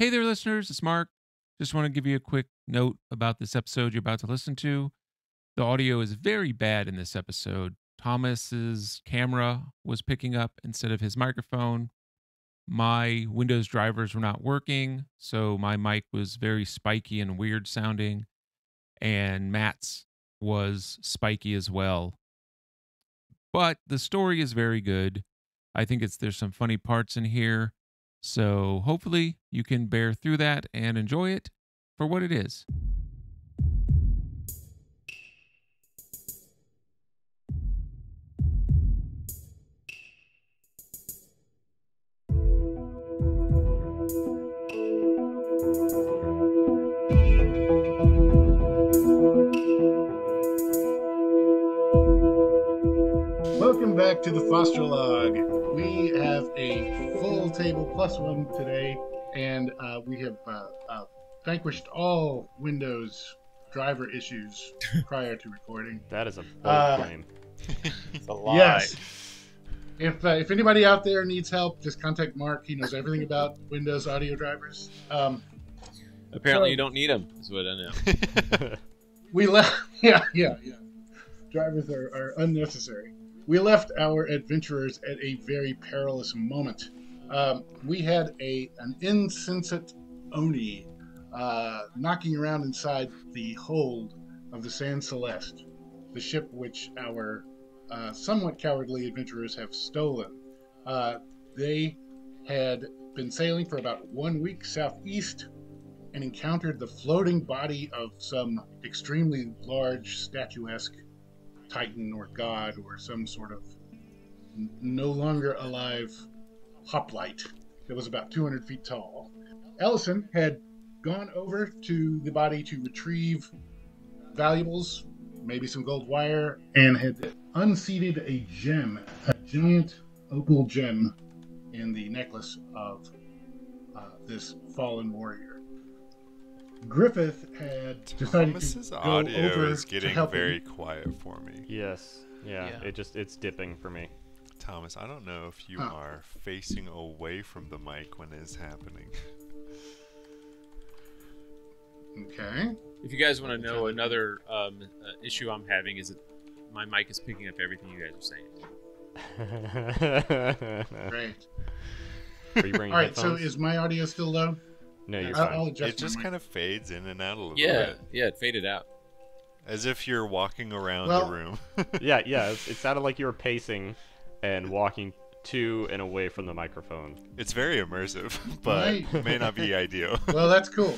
Hey there, listeners. It's Mark. Just want to give you a quick note about this episode you're about to listen to. The audio is very bad in this episode. Thomas's camera was picking up instead of his microphone. My Windows drivers were not working, so my mic was very spiky and weird sounding. And Matt's was spiky as well. But the story is very good. I think there's some funny parts in here. So hopefully you can bear through that and enjoy it for what it is. Welcome back to the Faustrolog. We have a full table plus one today, and we have vanquished all Windows driver issues prior to recording. That is a bold claim. It's a lie. Yes. If anybody out there needs help, just contact Mark. He knows everything about Windows audio drivers. Apparently, you don't need them, is what I know. We left. Yeah. Drivers are unnecessary. We left our adventurers at a very perilous moment. We had an insensate Oni knocking around inside the hold of the San Celeste, the ship which our somewhat cowardly adventurers have stolen. They had been sailing for about 1 week southeast and encountered the floating body of some extremely large, statuesque Titan or god or some sort of no longer alive hoplite that was about 200 feet tall. Ellison had gone over to the body to retrieve valuables, maybe some gold wire, and had unseated a gem, a giant opal gem in the necklace of this fallen warrior. Griffith had decided Thomas's to go audio over is to getting help very him. quiet for me. Yes. Yeah. It's dipping for me. Thomas, I don't know if you are facing away from the mic when it's happening. Okay. If you guys want to know, another issue I'm having is that my mic is picking up everything you guys are saying. Great. Are you bringing All right, so headphones? is my audio still low? No, you're I'll fine. adjust It just my kind of fades in and out a little Yeah, bit. it faded out. As if you're walking around Well- the room. Yeah. It sounded like you were pacing and walking to and away from the microphone. It's very immersive, but Right. may not be ideal. Well, that's cool.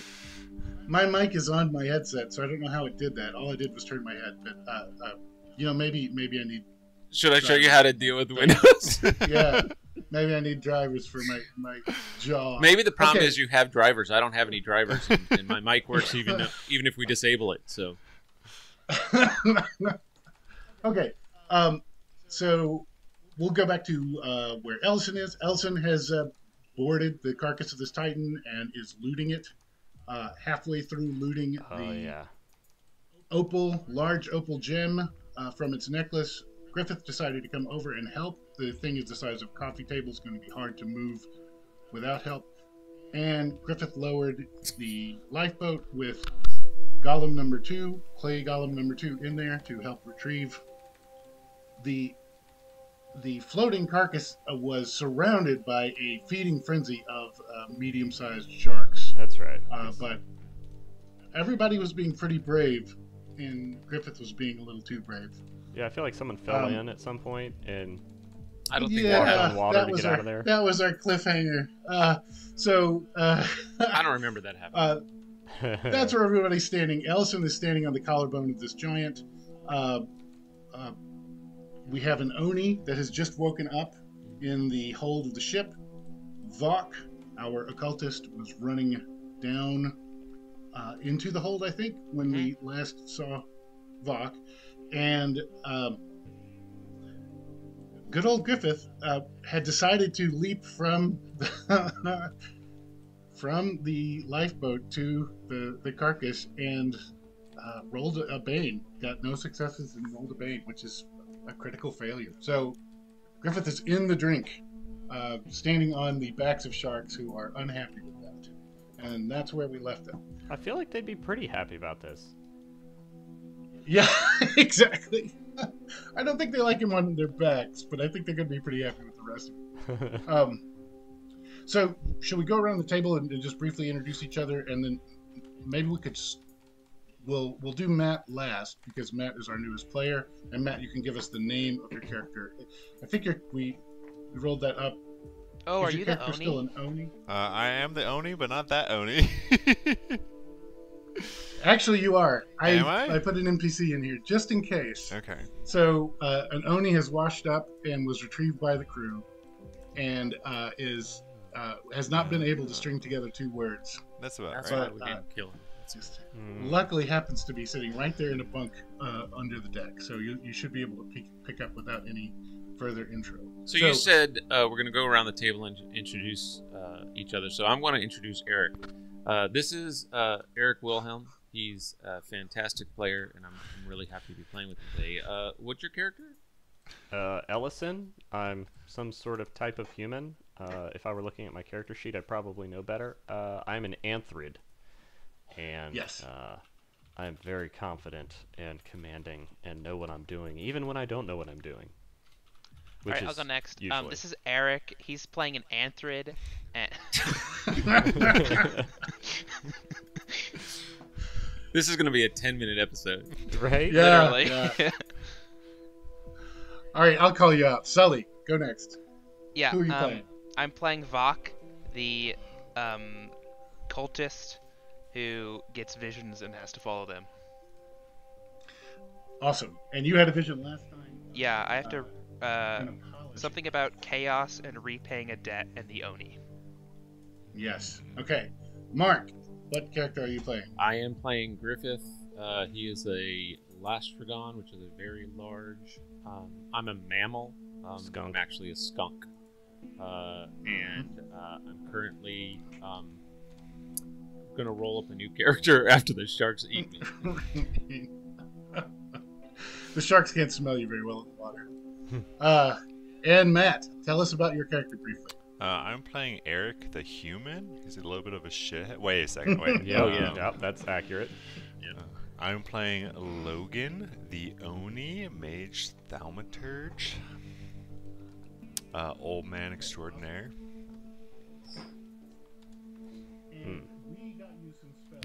My mic is on my headset, so I don't know how it did that. All I did was turn my head, but maybe I need Should I show you how to deal with Windows? maybe I need drivers for my jaw. Maybe the problem Okay. is you have drivers. I don't have any drivers, and my mic works even if we disable it. So Okay, so we'll go back to where Ellison is. Ellison has boarded the carcass of this Titan and is looting it. Halfway through looting the large opal gem from its necklace, Griffith decided to come over and help. The thing is the size of a coffee table. It's going to be hard to move without help. And Griffith lowered the lifeboat with Golem number 2, Clay Golem number 2 in there to help retrieve. The floating carcass was surrounded by a feeding frenzy of medium-sized sharks. That's right. But everybody was being pretty brave, and Griffith was being a little too brave. Yeah, I feel like someone fell in at some point and I don't think walked that on happened. water to get out of there. That was our cliffhanger. I don't remember that happening. That's where everybody's standing. Ellison is standing on the collarbone of this giant. We have an Oni that has just woken up in the hold of the ship. Vok, our occultist, was running down into the hold, I think, when we last saw Vok. And good old Griffith had decided to leap from the lifeboat to the carcass and rolled a bane. Got no successes and rolled a bane, which is a critical failure. So Griffith is in the drink, standing on the backs of sharks who are unhappy with that. And that's where we left it. I feel like they'd be pretty happy about this. Yeah, exactly. I don't think they like him on their backs, but I think they're going to be pretty happy with the rest of it. So, should we go around the table and just briefly introduce each other, and then maybe we could we'll do Matt last because Matt is our newest player, and Matt, you can give us the name of your character. I think we rolled that up. Oh, Is are your you the character Oni? still an Oni? I am the Oni, but not that Oni. Actually, you are. Am I? I put an NPC in here just in case. Okay. So, an Oni has washed up and was retrieved by the crew, and has not been able to string together 2 words. That's about That's right. why we didn't kill him. That's Just Mm. luckily happens to be sitting right there in a bunk under the deck, so you should be able to pick up without any further intro. So you said we're going to go around the table and introduce each other. So I'm going to introduce Eric. This is Eric Wilhelm. He's a fantastic player, and I'm really happy to be playing with him today. What's your character? Ellison. I'm some sort of type of human. If I were looking at my character sheet, I'd probably know better. I'm an anthrid. And Yes. I'm very confident and commanding and know what I'm doing, even when I don't know what I'm doing. All right, I'll go next. Usually. This is Eric. He's playing an anthrid. This is going to be a 10-minute episode. Right? Yeah. Literally. yeah. All right, I'll call you out. Sully, go next. Yeah. Who are you playing? I'm playing Vok, the cultist who gets visions and has to follow them. Awesome. And you had a vision last time. Yeah, I have to. An apology. Something about chaos and repaying a debt and the Oni. Yes. Okay. Mark, what character are you playing? I am playing Griffith. He is a Lastragon, which is a very large. I'm a mammal. Skunk. I'm actually a skunk. And I'm currently going to roll up a new character after the sharks eat me. The sharks can't smell you very well in the water. And Matt, tell us about your character briefly. I'm playing Eric the human. He's a little bit of a shithead. Wait a second. Wait. Yeah, yeah, that's accurate. I'm playing Logan the Oni, mage thaumaturge, old man extraordinaire.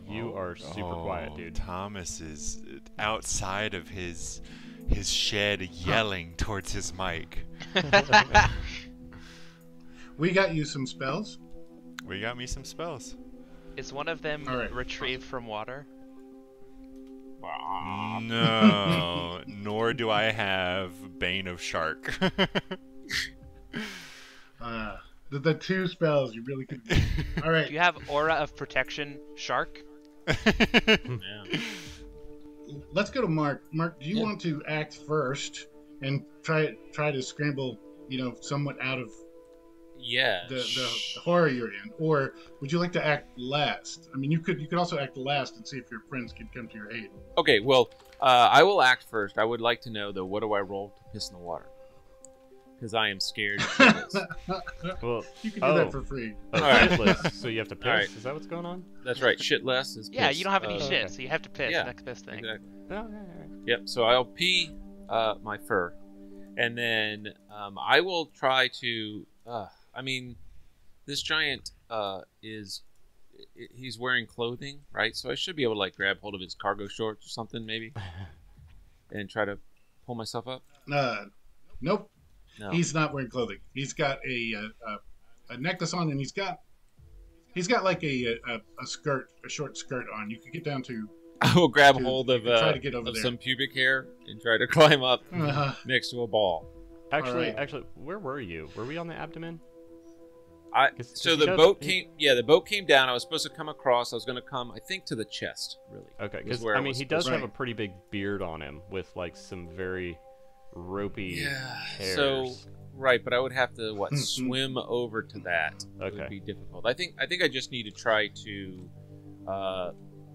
You are super quiet, dude. Thomas is outside of his shed yelling towards his mic. We got you some spells. We got me some spells. Is one of them All right. retrieved from water? No, nor do I have Bane of Shark. The 2 spells you really could. All right. Do you have Aura of Protection, Shark? Yeah. Let's go to Mark. Mark, do you want to act first and try to scramble, somewhat out of Yeah. the horror you're in, or would you like to act last? I mean, you could also act last and see if your friends can come to your aid. Okay, well, I will act first. I would like to know, though, what do I roll to piss in the water? Because I am scared. Well, You can do that for free. Oh, Alright. shitless, so you have to piss? Alright. Is that what's going on? That's right. Shit less is piss. Yeah, you don't have any Uh, shit, so you have to piss. yeah, Next best thing. Exactly. Oh, Yep. So I'll pee my fur, and then I will try to. I mean, this giant he's wearing clothing, right? So I should be able to grab hold of his cargo shorts or something, maybe, and try to pull myself up. Nope. No. He's not wearing clothing. He's got a necklace on, and he's got like a skirt, a short skirt on. You could get down to. I will grab Dude, hold you of, can try to get over there. some pubic hair and try to climb up Uh, next to a ball. Actually, Alright. where were you? Were we on the abdomen? So he the boat came down. I was supposed to come across. I was going to come, I think, to the chest, really. Okay, is because where I I mean, was he does supposed have to- a pretty big beard on him with some very ropey hairs. So right, but I would have to swim over to that. It Okay. would be difficult. I think I just need to try to.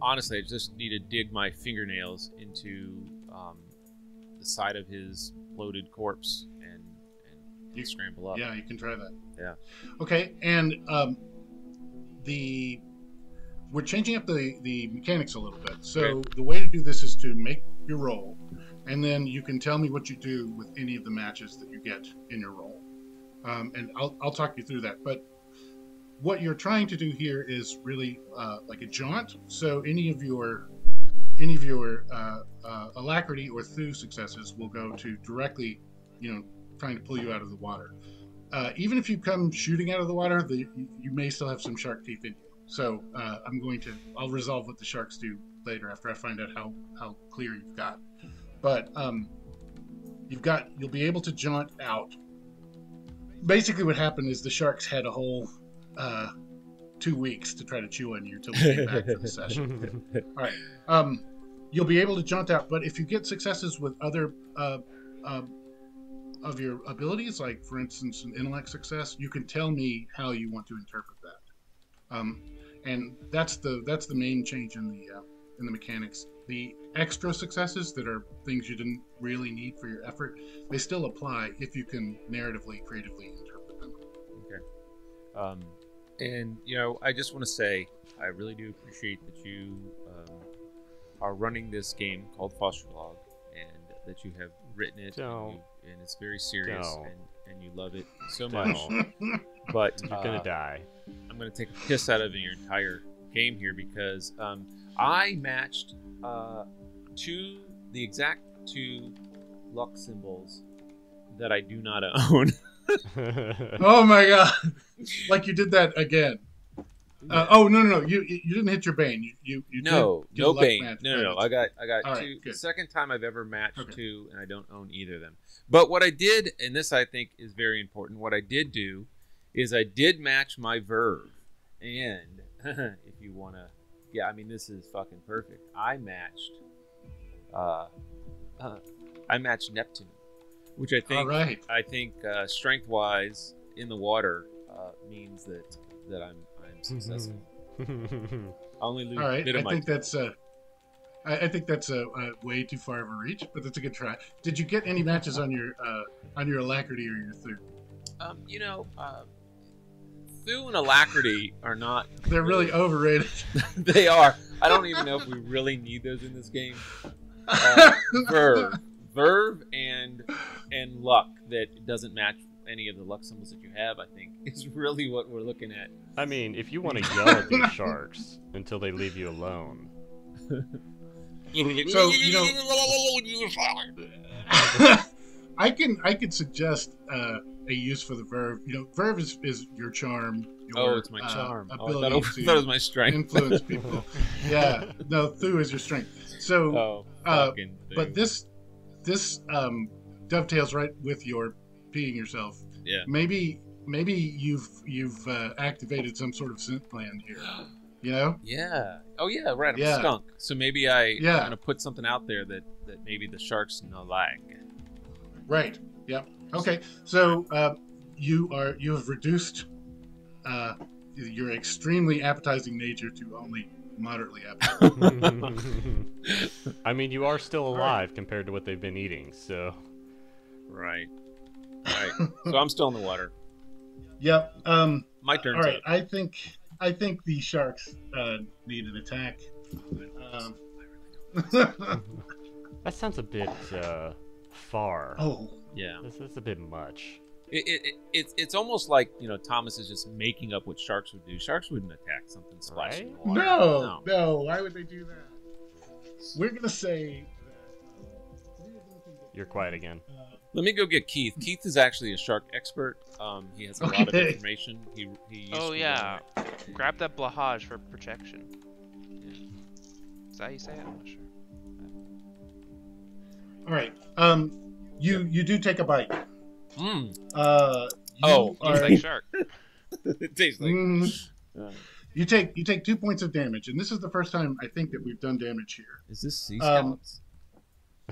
Honestly, I just need to dig my fingernails into the side of his bloated corpse and scramble up. yeah, you can try that. Yeah. Okay, and the we're changing up the mechanics a little bit. So the way to do this is to make your roll, and then you can tell me what you do with any of the matches that you get in your roll, and I'll talk you through that. But what you're trying to do here is really like a jaunt. So any of your alacrity or thew successes will go to directly, trying to pull you out of the water. Even if you come shooting out of the water, you may still have some shark teeth in you. So I'll resolve what the sharks do later after I find out how clear you've got. But you'll be able to jaunt out. Basically, what happened is the sharks had a whole 2 weeks to try to chew on you until we came back for the session. All right. You'll be able to jaunt out, but if you get successes with other of your abilities, like for instance an intellect success, you can tell me how you want to interpret that. And that's the main change in the mechanics. The extra successes that are things you didn't really need for your effort, they still apply if you can narratively, creatively interpret them. Okay. And I just want to say I really do appreciate that you are running this game called Faustrolog, and that you have written it, and it's very serious, and you love it so much. But You're gonna die. I'm gonna take a piss out of your entire game here because I matched the exact two luck symbols that I do not own. Oh my god! Like you did that again. Oh no! You didn't hit your bane. You no bane. Match, No. I got all two. Right, the second time I've ever matched two, and I don't own either of them. But what I did, and this I think is very important, what I did do is I did match my verve, and if you want to, this is fucking perfect. I matched Neptune, which I think strength-wise in the water means that I'm successful. I only lose a bit of my. I think that's a way too far of a reach, but that's a good try. Did you get any matches on your alacrity or your thew? Thew and alacrity are not. They're really overrated. They are. I don't even know if we really need those in this game. Verve and luck that doesn't match any of the luck symbols that you have, I think, is really what we're looking at. I mean, if you want to yell at these sharks until they leave you alone. So I could suggest a use for the verve. Verve is your charm. It's my charm. Ability I thought it was my strength. Influence people. Yeah, no, thew is your strength. So, but this dovetails right with your peeing yourself. Yeah. Maybe you've activated some sort of synth gland here. Yeah. Oh yeah, right. I'm skunk. So maybe I'm gonna put something out there that maybe the sharks no like. Right. Yep. Okay. So you have reduced your extremely appetizing nature to only moderately appetizing. I mean, you are still alive compared to what they've been eating, so. Right. So I'm still in the water. Yep. My turn. All right. I think the sharks need an attack. That sounds a bit far. Oh. Yeah. This is a bit much. It's almost like Thomas is just making up what sharks would do. Sharks wouldn't attack something splashing in the water. No. Why would they do that? We're gonna say. You're quiet again. Let me go get Keith. Keith is actually a shark expert. He has a lot of information. He used Grab that blahage for protection. Yeah. Is that how you say it? I'm not sure. All right. You do take a bite. Tastes like shark. It tastes like. You take 2 points of damage, and this is the first time I think that we've done damage here. Is this sea scallops?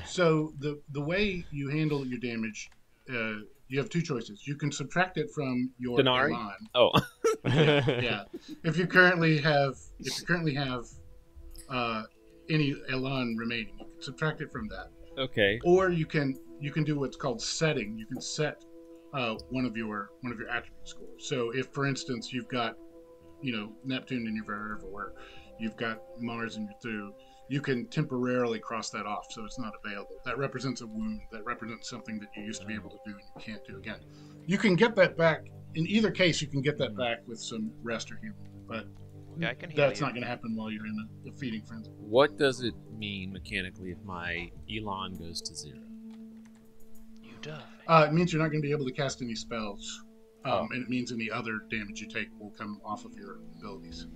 So the way you handle your damage, you have two choices. You can subtract it from your Denari? elan. Oh. Yeah. If you currently have any elan remaining, you can subtract it from that. Okay. Or you can do what's called setting. You can set one of your attribute scores. So if, for instance, you've got Neptune in your verve, or you've got Mars in your through, you can temporarily cross that off, so it's not available. That represents a wound. That represents something that you used to be able to do and you can't do again. You can get that back. In either case, you can get that back with some rest or healing, but Yeah, I can heal that's you. not going to happen while you're in a feeding frenzy. What does it mean mechanically if my Elon goes to 0? You die. It means you're not going to be able to cast any spells, and it means any other damage you take will come off of your abilities.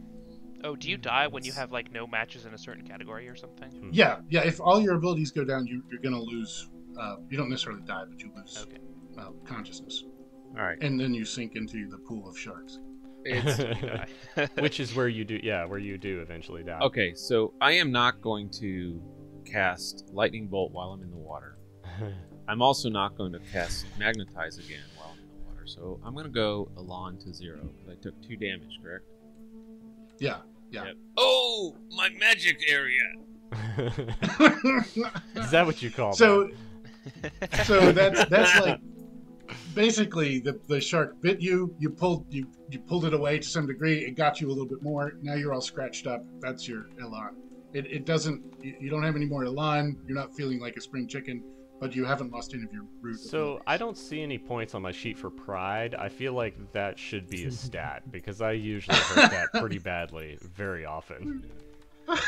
Oh, do you die when you have like no matches in a certain category or something? Yeah. If all your abilities go down, you're going to lose. You don't necessarily die, but you lose consciousness, All right. and then you sink into the pool of sharks. It's Die. Which is where you do eventually die. okay. So I am not going to cast lightning bolt while I'm in the water. I'm also not going to cast magnetize again while I'm in the water. So I'm going to go Elon to 0 because I took 2 damage. Correct? Yeah. Yep. Oh, my magic area. Is that what you call So that's like basically the shark bit you. You pulled it away to some degree. It got you a little bit more. Now you're all scratched up. That's your elan. It doesn't. You don't have any more elan. You're not feeling like a spring chicken, but you haven't lost any of your root. So abilities. I don't see any points on my sheet for pride. I feel like that should be a stat because I usually hurt that pretty badly very often.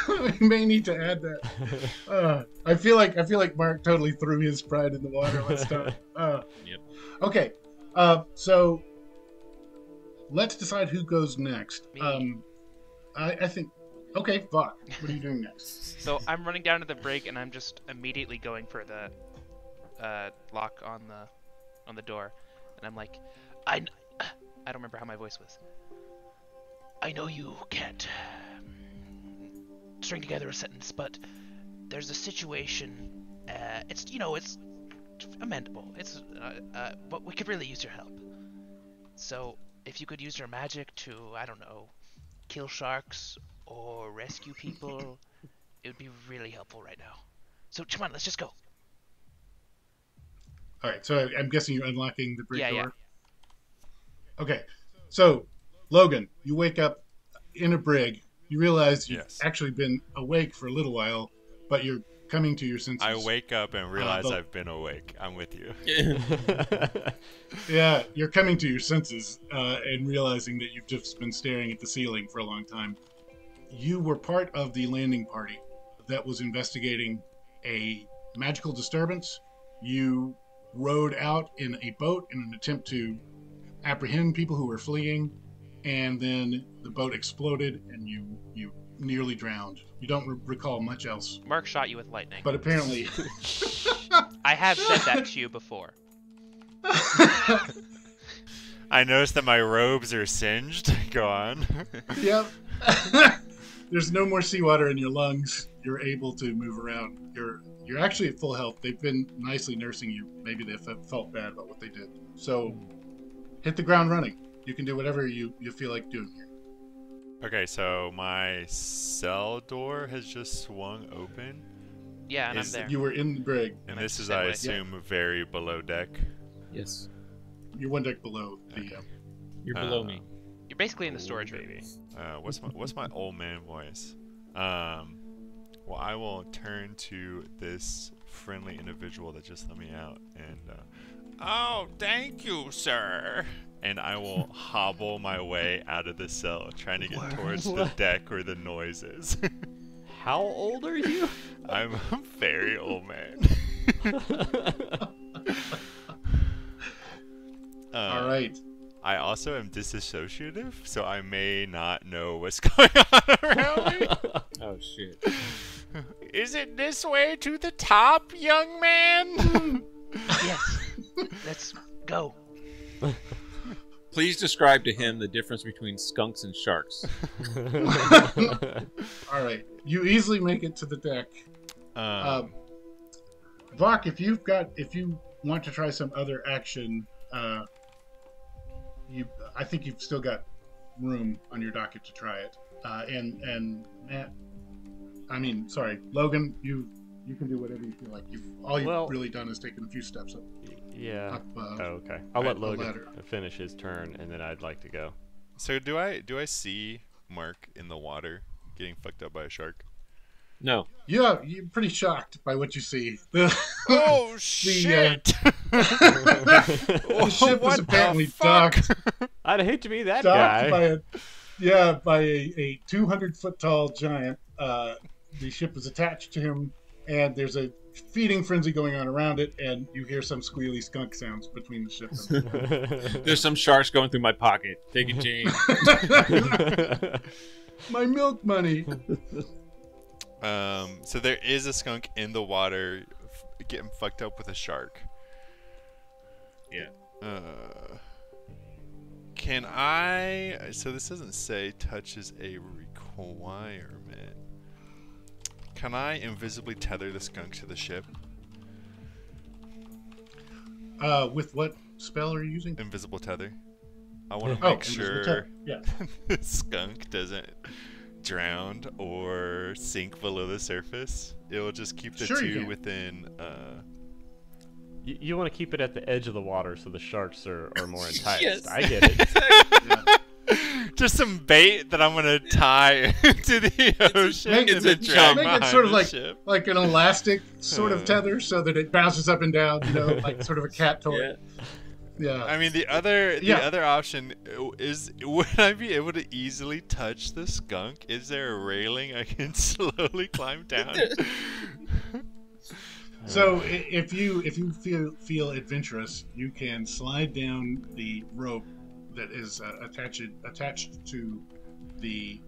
We may need to add that. I feel like Mark totally threw his pride in the water. Let's stop. Yep. Okay. So let's decide who goes next. Me. I think. Okay, Vok, what are you doing next? So I'm running down to the brig and I'm just immediately going for the lock on the door, and I'm like, I don't remember how my voice was. I know you can't string together a sentence, but there's a situation. It's amendable. But we could really use your help. So if you could use your magic to, I don't know, kill sharks or rescue people, it would be really helpful right now. So come on, let's just go. All right, so I'm guessing you're unlocking the brig door? Yeah. Okay, so Logan, you wake up in a brig. You realize you've Yes. actually been awake for a little while, but you're coming to your senses. I wake up and realize but- I've been awake. I'm with you. Yeah, you're coming to your senses and realizing that you've just been staring at the ceiling for a long time. You were part of the landing party that was investigating a magical disturbance. You rowed out in a boat in an attempt to apprehend people who were fleeing, and then the boat exploded and you nearly drowned. You don't recall much else, Mark shot you with lightning. but apparently I have said that to you before. I noticed that my robes are singed. Go on. Yep. There's no more seawater in your lungs. You're able to move around. You're actually at full health. They've been nicely nursing you. Maybe they felt bad about what they did. So hit the ground running. You can do whatever you feel like doing here. Okay, so my cell door has just swung open. Yeah, and Is I'm there. You were in the brig. And Nice this is, segue. I Yeah. assume, very below deck. Yes. You're one deck below the. Okay. You're below me. You're basically in the storage room. Baby. What's my old man voice? Well, I will turn to this friendly individual that just let me out, and oh, thank you, sir. And I will hobble my way out of the cell, trying to get towards the deck where the noise is. How old are you? I'm a very old man. All right. I also am disassociative, so I may not know what's going on around me. Oh shit. Is it this way to the top, young man? Yes. Let's go. Please describe to him the difference between skunks and sharks. All right. You easily make it to the deck. Vok, if you want to try some other action, I think you've still got room on your docket to try it. And Matt, Logan, you can do whatever you feel like. You've really done is taken a few steps up. Yeah. Up, Oh, okay. I'll let the Logan ladder. finish his turn, and then I'd like to go. So do I see Mark in the water getting fucked up by a shark? No. Yeah, you're pretty shocked by what you see. The Oh shit! the ship was apparently docked I'd hate to be that guy. by a 200-foot tall giant. The ship is attached to him, and there's a feeding frenzy going on around it, and you hear some squealy skunk sounds between the ship and There's some sharks going through my pocket. Take it, Jane. my milk money. So there is a skunk in the water getting fucked up with a shark. Yeah. Can I... So this doesn't say touches a requirement. Can I invisibly tether the skunk to the ship? With what spell are you using? Invisible tether. I want to make sure Yeah. the skunk doesn't drown or sink below the surface. It will just keep the two within... You want to keep it at the edge of the water so the sharks are more enticed. Yes. I get it. Just some bait that I'm gonna tie to the ocean. Make and then drag it behind sort of the like ship. an elastic sort of tether, so that it bounces up and down, like sort of a cat toy. Yeah. I mean, the other option is, would I be able to easily touch the skunk? Is there a railing I can slowly climb down? So if you feel adventurous, you can slide down the rope that is attached to the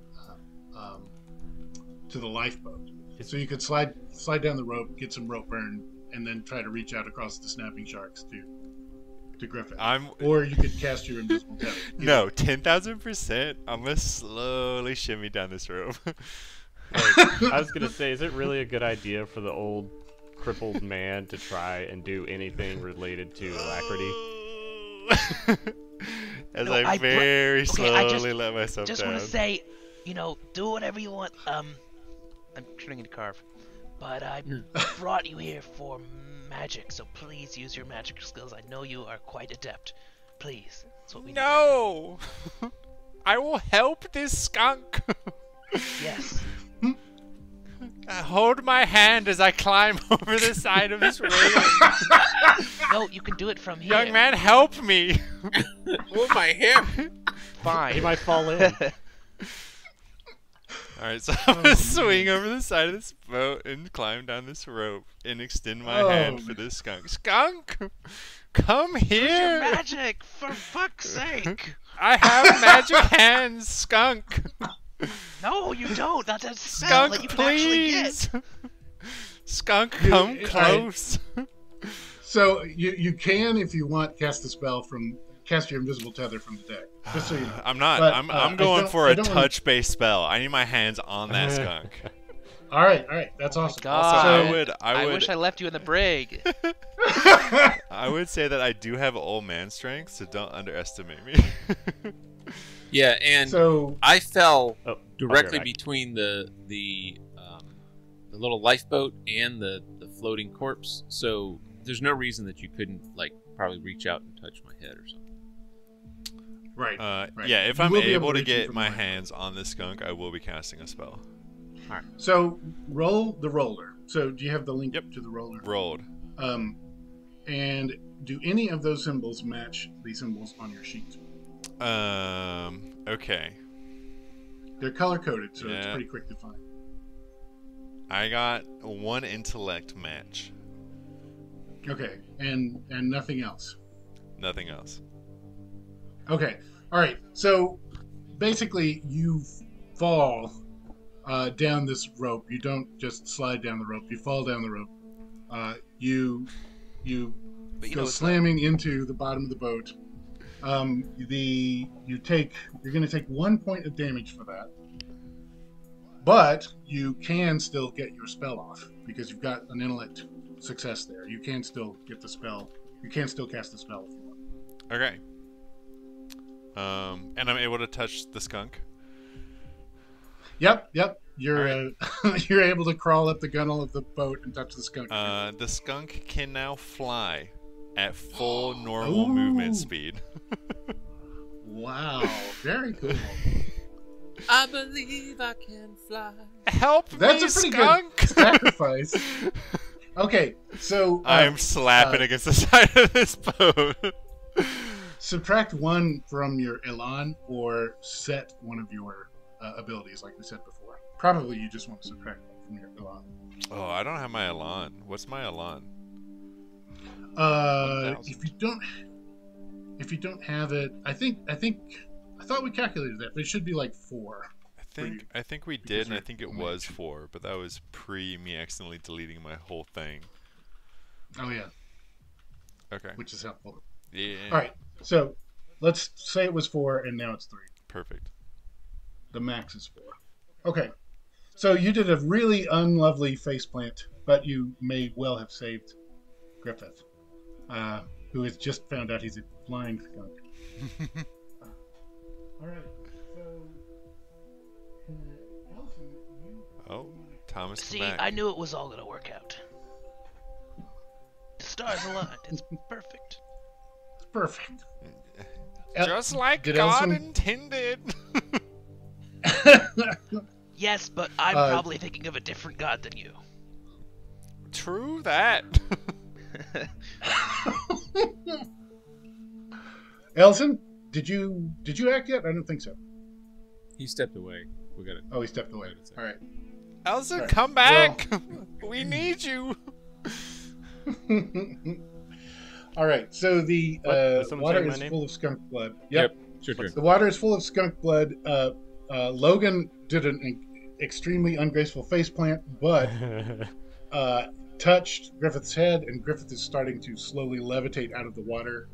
lifeboat. So you could slide down the rope, get some rope burn, and then try to reach out across the snapping sharks to Griffin. Or you could cast your invisible tether. No, 10,000%. I'm gonna slowly shimmy down this rope. I was gonna say, is it really a good idea for the old crippled man to try and do anything related to alacrity? I very slowly let myself just down. Want to say, do whatever you want. I'm turning into Carve, but I brought you here for magic, so please use your magic skills. I know you are quite adept. Please, that's what we need. No, I will help this skunk. Yes. Hold my hand as I climb over the side of this railing. No, you can do it from here. Young man, help me. Hold my hair. Fine. He might fall in. Alright, so I'm gonna swing over the side of this boat and climb down this rope and extend my hand for this skunk. Skunk! Come here! Use your magic, for fuck's sake! I have magic hands, skunk! No, you don't. That's a spell Skunk, that you can please! actually get. Skunk, come close! So you can, if you want, cast your invisible tether from the deck. Just so you know. I'm not. But, I'm going for a touch-based spell. I need my hands on that skunk. All right. That's awesome. God. I wish I left you in the brig. I would say that I do have old man strength, so don't underestimate me. Yeah, and I fell directly between the little lifeboat and the floating corpse. So there's no reason that you couldn't probably reach out and touch my head or something. Right. Yeah, if I'm able to get my hands on this skunk, I will be casting a spell. All right. So roll the roller. So do you have the link to the roller? Rolled. And do any of those symbols match the symbols on your sheet? Okay. They're color coded, so it's pretty quick to find. I got one intellect match. Okay, and nothing else. Nothing else. Okay, all right. So basically, you fall down this rope. You don't just slide down the rope. You fall down the rope. You go slamming into the bottom of the boat. You're going to take 1 point of damage for that, but you can still get your spell off because you've got an intellect success there. You can still get the spell. You can still cast the spell if you want. Okay. And I'm able to touch the skunk. Yep. You're you're able to crawl up the gunnel of the boat and touch the skunk. The skunk can now fly at full normal movement speed. Wow, very cool. I believe I can fly. Help That's me, a pretty skunk! good sacrifice. Okay, so I'm slapping against the side of this boat. subtract 1 from your elan, or set one of your abilities, like we said before. Probably you just want to subtract 1 from your elan. Oh, I don't have my Elan. What's my Elan? If you don't have it, I thought we calculated that, but it should be like 4. I think we did, and I think it was 4, but that was pre me accidentally deleting my whole thing. Oh yeah, Okay. which is helpful. Yeah. All right, so let's say it was 4, and now it's 3. Perfect. The max is 4. Okay, so you did a really unlovely faceplant, but you may well have saved Griffith, who has just found out he's a flying skunk. All right, so Allison, you. Oh, Thomas See, come back. I knew it was all gonna work out. The stars aligned. It's perfect. It's perfect. Just like did God Elson- intended. Yes, but I'm probably thinking of a different god than you. True that. Elson, did you act yet? I don't think so. He stepped away. We got it. Oh, he stepped away. All right. Elsa, Right. come back. We need you. All right. So the Was someone water saying my is name? full of skunk blood. Yep. Sure. The water is full of skunk blood. Logan did an extremely ungraceful faceplant, but touched Griffith's head, and Griffith is starting to slowly levitate out of the water.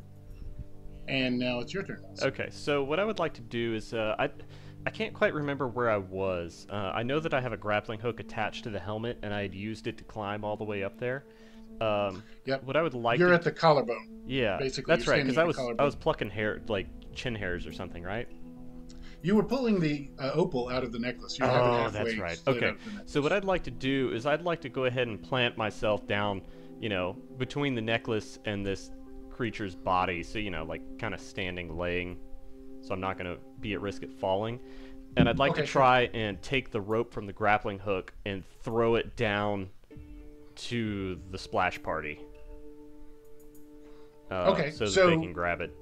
And now it's your turn. Okay, so what I would like to do is I can't quite remember where I was. I know that I have a grappling hook attached to the helmet, and I had used it to climb all the way up there. Yep. What I would like You're to at the collarbone. yeah, basically, that's you're right, because standing at the I collarbone. was plucking hair, like chin hairs or something, right? You were pulling the opal out of the necklace. You have it Oh, halfway that's right. slid Okay, out of the necklace. so what I'd like to do is I'd like to go ahead and plant myself down, between the necklace and this creature's body, so like kind of standing, laying, so I'm not going to be at risk of falling. And I'd like to try and take the rope from the grappling hook and throw it down to the splash party. So that they can grab it.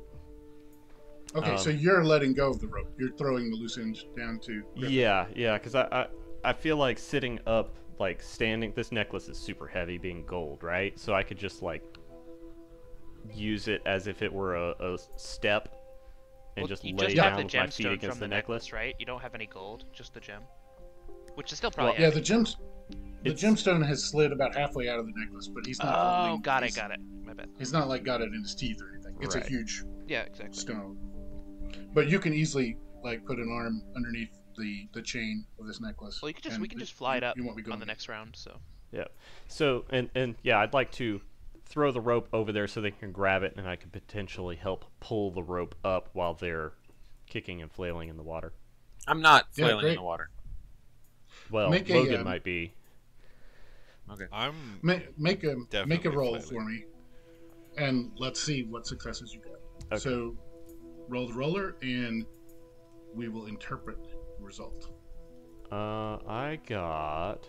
Okay, so you're letting go of the rope. You're throwing the loose end down to Griffith. Yeah, because I feel like sitting up, like standing, this necklace is super heavy being gold, right? So I could just like use it as if it were a step and just you lay just down have the with my feet gemstone against from the necklace. right? You don't have any gold, just the gem, which is still probably Yeah, heavy. the gemstone has slid about halfway out of the necklace, but he's not. Oh, holding- got he's- it. My bad. He's not like got it in his teeth or anything. It's Right. a huge Yeah, exactly. stone. But you can easily like put an arm underneath the chain of this necklace. Well, we and can just fly it up you won't be going on the next round. So Yeah. So and yeah, I'd like to throw the rope over there so they can grab it, and I could potentially help pull the rope up while they're kicking and flailing in the water. I'm not Yeah, flailing in great. the water. Well, Make a, Logan might be. Okay. I'm make a Definitely roll flailing. for me, and let's see what successes you get. Okay. So roll the roller, and we will interpret the result. I got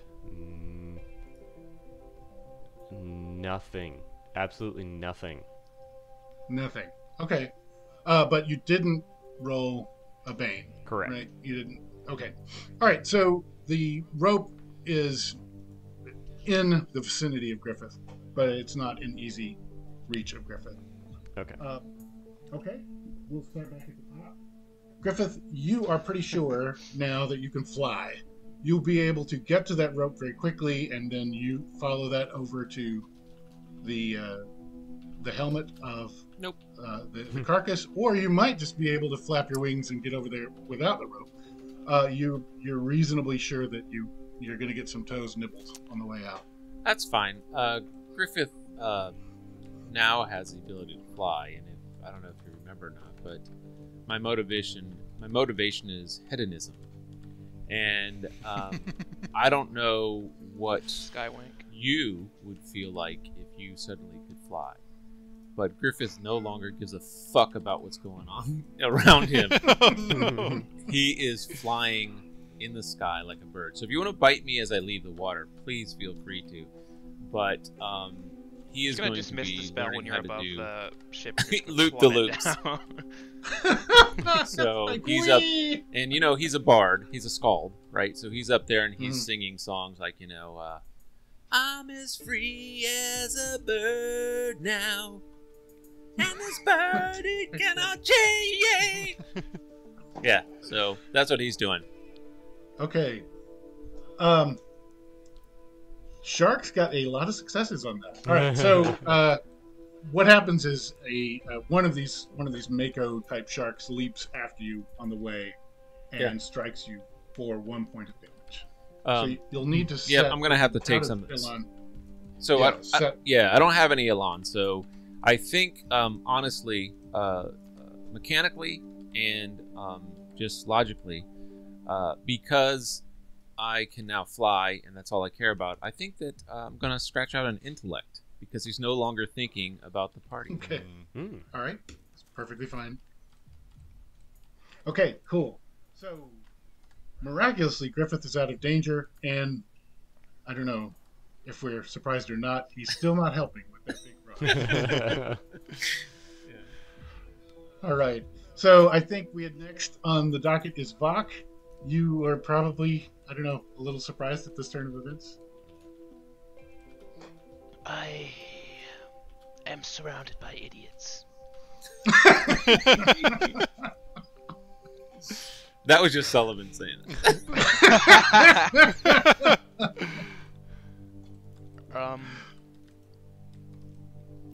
nothing. Absolutely nothing. Nothing. Okay. But you didn't roll a bane. Correct. Right? You didn't. Okay. All right. So the rope is in the vicinity of Griffith, but it's not in easy reach of Griffith. Okay. Okay. We'll start back at the top. Griffith, you are pretty sure now that you can fly. You'll be able to get to that rope very quickly, and then you follow that over to the helmet of the carcass, or you might just be able to flap your wings and get over there without the rope. You're reasonably sure that you're going to get some toes nibbled on the way out. That's fine. Griffith now has the ability to fly, and I don't know if you remember or not, but my motivation is hedonism, and I don't know what Skywink. you would feel like if you suddenly could fly. but Griffith no longer gives a fuck about what's going on around him. Oh, no. He is flying in the sky like a bird. So if you want to bite me as I leave the water, please feel free to. But he is He's gonna going to dismiss the be spell learning when you're how to above do the ship. loop the loops. So Like, he's up, wee! and he's a bard, he's a skald, right? So he's up there and he's singing songs like I'm as free as a bird now, and this bird it cannot change. Yeah, so that's what he's doing. Okay. Shark's got a lot of successes on that. All right, so what happens is one of these Mako type sharks leaps after you on the way and strikes you for 1 point of damage. So you'll need to set. Yeah, I'm gonna have to take some of this. So I don't have any Elan, so I think honestly, mechanically and just logically, because I can now fly and that's all I care about, I think that I'm gonna scratch out an intellect because he's no longer thinking about the party. Okay. All right. That's perfectly fine. Okay, cool. So, miraculously, Griffith is out of danger, and I don't know if we're surprised or not, he's still not helping with that big rock. All right. So, I think we had next on the docket is Vok. You are probably, I don't know, a little surprised at this turn of events? I am surrounded by idiots. That was just Sullivan saying it.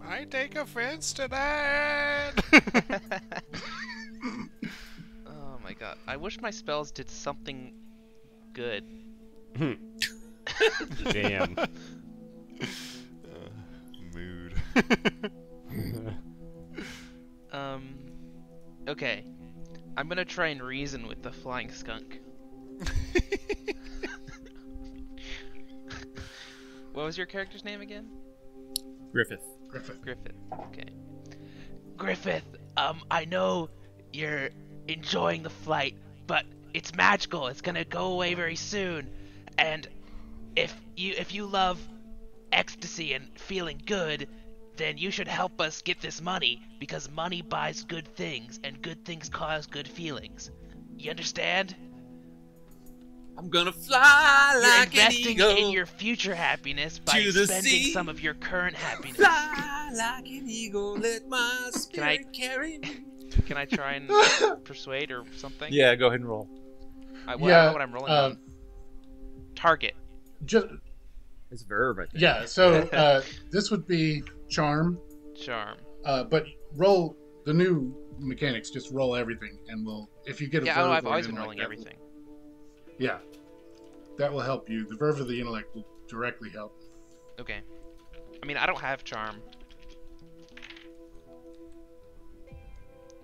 I take offense to that. Oh my god. I wish my spells did something good. Damn. Mood. Okay. I'm gonna try and reason with the flying skunk. What was your character's name again? Griffith. Griffith. Okay. Griffith, I know you're enjoying the flight, but it's magical. It's gonna go away very soon. And if you love ecstasy and feeling good, then you should help us get this money, because money buys good things, and good things cause good feelings. You understand? I'm gonna fly You're like an investing eagle in your future happiness by to the spending sea. some of your current happiness. Fly like an eagle, let my spirit I- carry me. Can I try and persuade or something? Yeah, go ahead and roll. I don't know what I'm rolling on. Target. Just, It's verb, I think. yeah, so this would be Charm, Charm. but roll the new mechanics, just roll everything, and we'll, if you get a Yeah, verb I've or always an been rolling intellect, everything. Yeah, that will help you. The verb of the intellect will directly help. Okay. I mean, I don't have charm.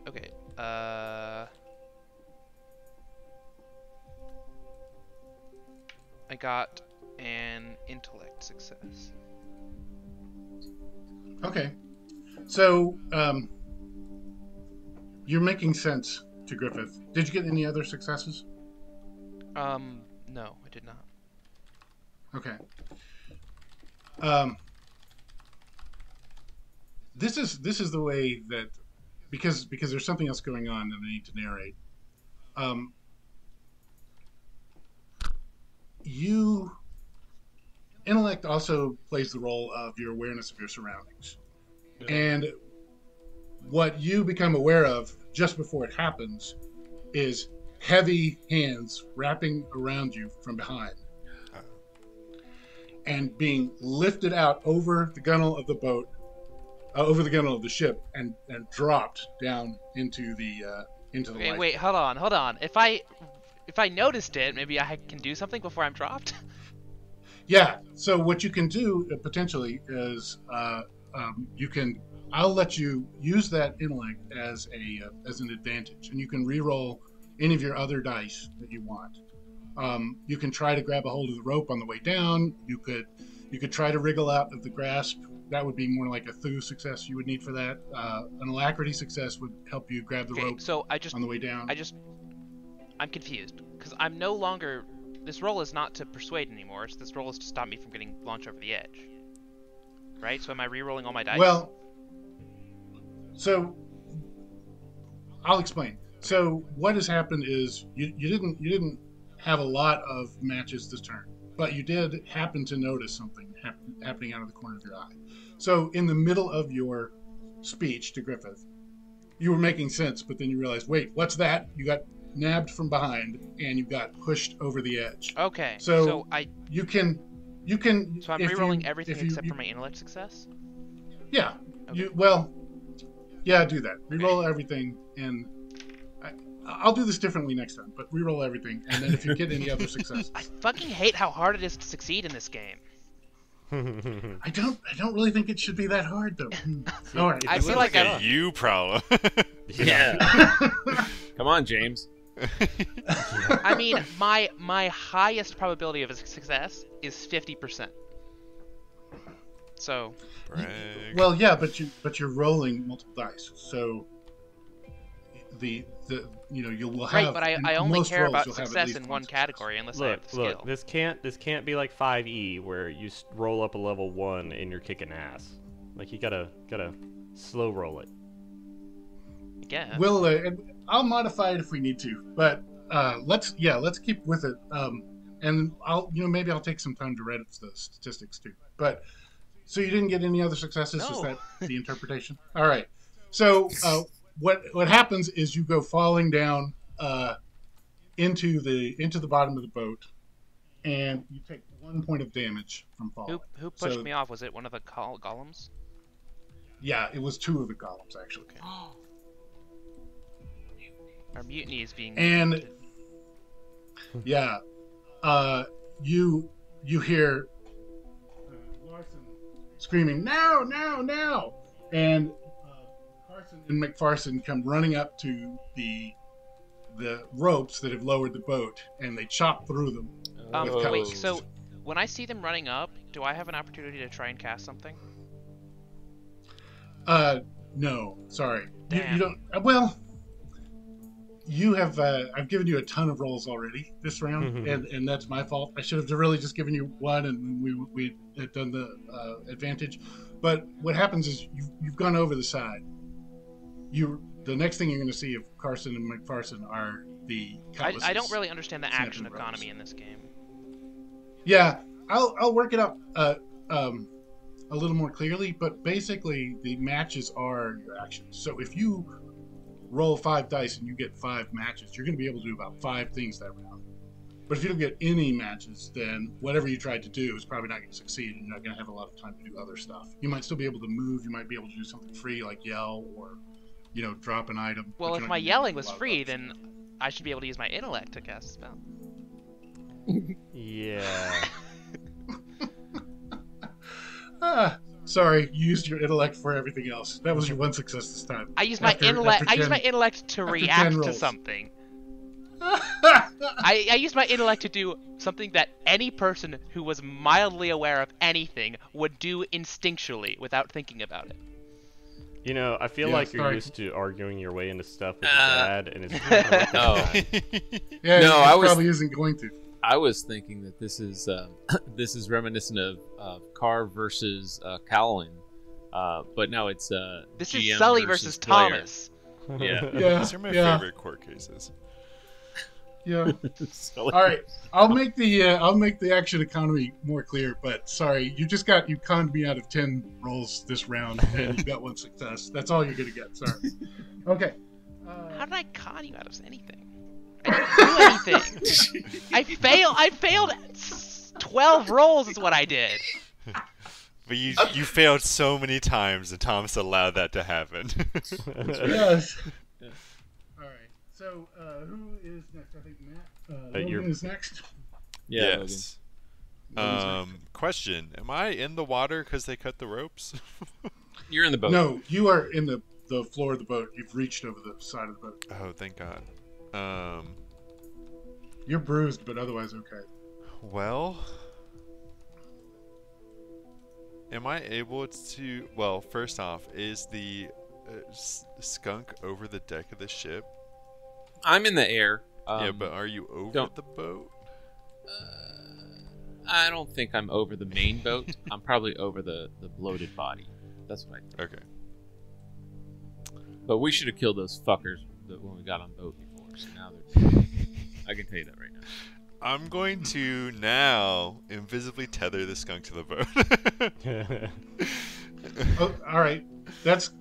Okay. I got an intellect success. Okay, so you're making sense to Griffith. Did you get any other successes? No, I did not. Okay. This is the way that, because there's something else going on that I need to narrate. Intellect also plays the role of your awareness of your surroundings. Yeah. And what you become aware of just before it happens is heavy hands wrapping around you from behind and being lifted out over the gunwale of the boat, over the gunwale of the ship, and dropped down into the Okay, light. wait, hold on. If I noticed it, maybe I can do something before I'm dropped. Yeah. So what you can do potentially is I'll let you use that intellect as an advantage, and you can re-roll any of your other dice that you want. You can try to grab a hold of the rope on the way down. You could try to wriggle out of the grasp That would be more like a Thu success you would need for that. An alacrity success would help you grab the Okay, rope so on the way down. I'm confused because I'm no longer. This roll is not to persuade anymore. So this roll is to stop me from getting launched over the edge. Right? So am I re-rolling all my dice? Well, so I'll explain. So what has happened is you didn't have a lot of matches this turn, but you did happen to notice something happening out of the corner of your eye. So in the middle of your speech to Griffith, you were making sense, but then you realized, wait, what's that? You got nabbed from behind and you got pushed over the edge. Okay. So you can. So I'm re-rolling everything except for my intellect success. Yeah. Okay. Do that. Reroll everything, and I'll do this differently next time. But reroll everything, and then if you get any other successes, I fucking hate how hard it is to succeed in this game. I don't really think it should be that hard though. All right. I feel like a you problem. Yeah. Come on, James. I mean, my highest probability of a success is 50%. So. Brag. Well, yeah, but you're rolling multiple dice, so you will have. Right, but I only most care rolls, about you'll have at success least in one success. category unless I have the skill. Look, this can't be like 5e where you roll up a level 1 and you're kicking ass. Like you gotta slow roll it. Yeah. And I'll modify it if we need to, but let's keep with it. And maybe I'll take some time to read the statistics too. But so you didn't get any other successes? No. Is that the interpretation? All right. So what happens is you go falling down into the bottom of the boat, and you take 1 point of damage from falling. Who pushed me off? Was it one of the golems? Yeah, it was 2 of the columns actually. Okay. Our mutiny is being. And yeah, you hear Larson screaming, "Now, now, now!" And Carson and McPherson come running up to the ropes that have lowered the boat, and they chop through them. with Wait, cutlasses. so when I see them running up, do I have an opportunity to try and cast something? No, sorry. You Damn. don't. Well, you have. I've given you a ton of rolls already this round, and that's my fault. I should have really just given you one, and we had done the advantage. But what happens is you've gone over the side. The next thing you're going to see of Carson and McPherson are the cutlasses. I don't really understand the action snapping economy ropes. in this game. Yeah, I'll work it out a little more clearly, but basically the matches are your actions. So if you roll 5 dice and you get 5 matches, you're going to be able to do about 5 things that round. But if you don't get any matches, then whatever you tried to do is probably not going to succeed, and you're not going to have a lot of time to do other stuff. You might still be able to move, you might be able to do something free like yell or, drop an item. Well, but if you're my not gonna yelling do a was lot of free, other then I should be able to use my intellect to cast a spell. Yeah. Sorry, you used your intellect for everything else. That was your one success this time. I used my intellect. I used my intellect to react to rolls. something. I used my intellect to do something that any person who was mildly aware of anything would do instinctually without thinking about it. I feel Yeah, like you're sorry. used to arguing your way into stuff with your dad, and it's not working Oh. out. Yeah, No, he I was- probably isn't going to. I was thinking that this is this is reminiscent of Carr versus Cowlin, but no, it's This GM is Sully versus player. Thomas. Yeah. Yeah, These are my yeah. favorite court cases. Yeah. Sully. All right, I'll make the action economy more clear. But sorry, you conned me out of 10 rolls this round, and you got 1 success. That's all you're gonna get. Sorry. Okay. How did I con you out of anything? I didn't do anything. I failed 12 rolls is what I did. But you failed so many times, and Thomas allowed that to happen. Yes. All right. So who is next? I think Matt. you're- Logan is next. Yeah. Yes. Logan's Question: am I in the water because they cut the ropes? You're in the boat. No, you are in the floor of the boat. You've reached over the side of the boat. Oh, thank God. You're bruised, but otherwise okay. Well, Am I able to? Well, first off, is the skunk over the deck of the ship? I'm in the air. Yeah, but are you over the boat? I don't think I'm over the main boat. I'm probably over the bloated body. That's what I think. Okay. But we should have killed those fuckers when we got on boat before. So now they're dead. I can tell you that right now. I'm going to now invisibly tether the skunk to the boat. Oh, all right. That's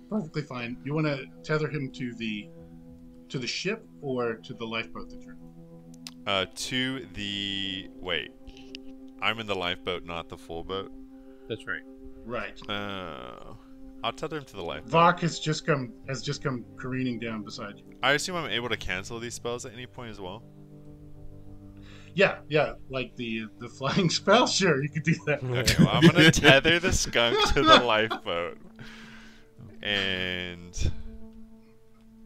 perfectly fine. You want to tether him to the ship or to the lifeboat that you're in? To the wait. I'm in the lifeboat, not the full boat. That's right. Right. I'll tether him to the lifeboat. Vok has just come careening down beside you. I assume I'm able to cancel these spells at any point as well. Yeah, like the flying spell. Sure, you could do that. Okay, well, I'm gonna tether the skunk to the lifeboat. And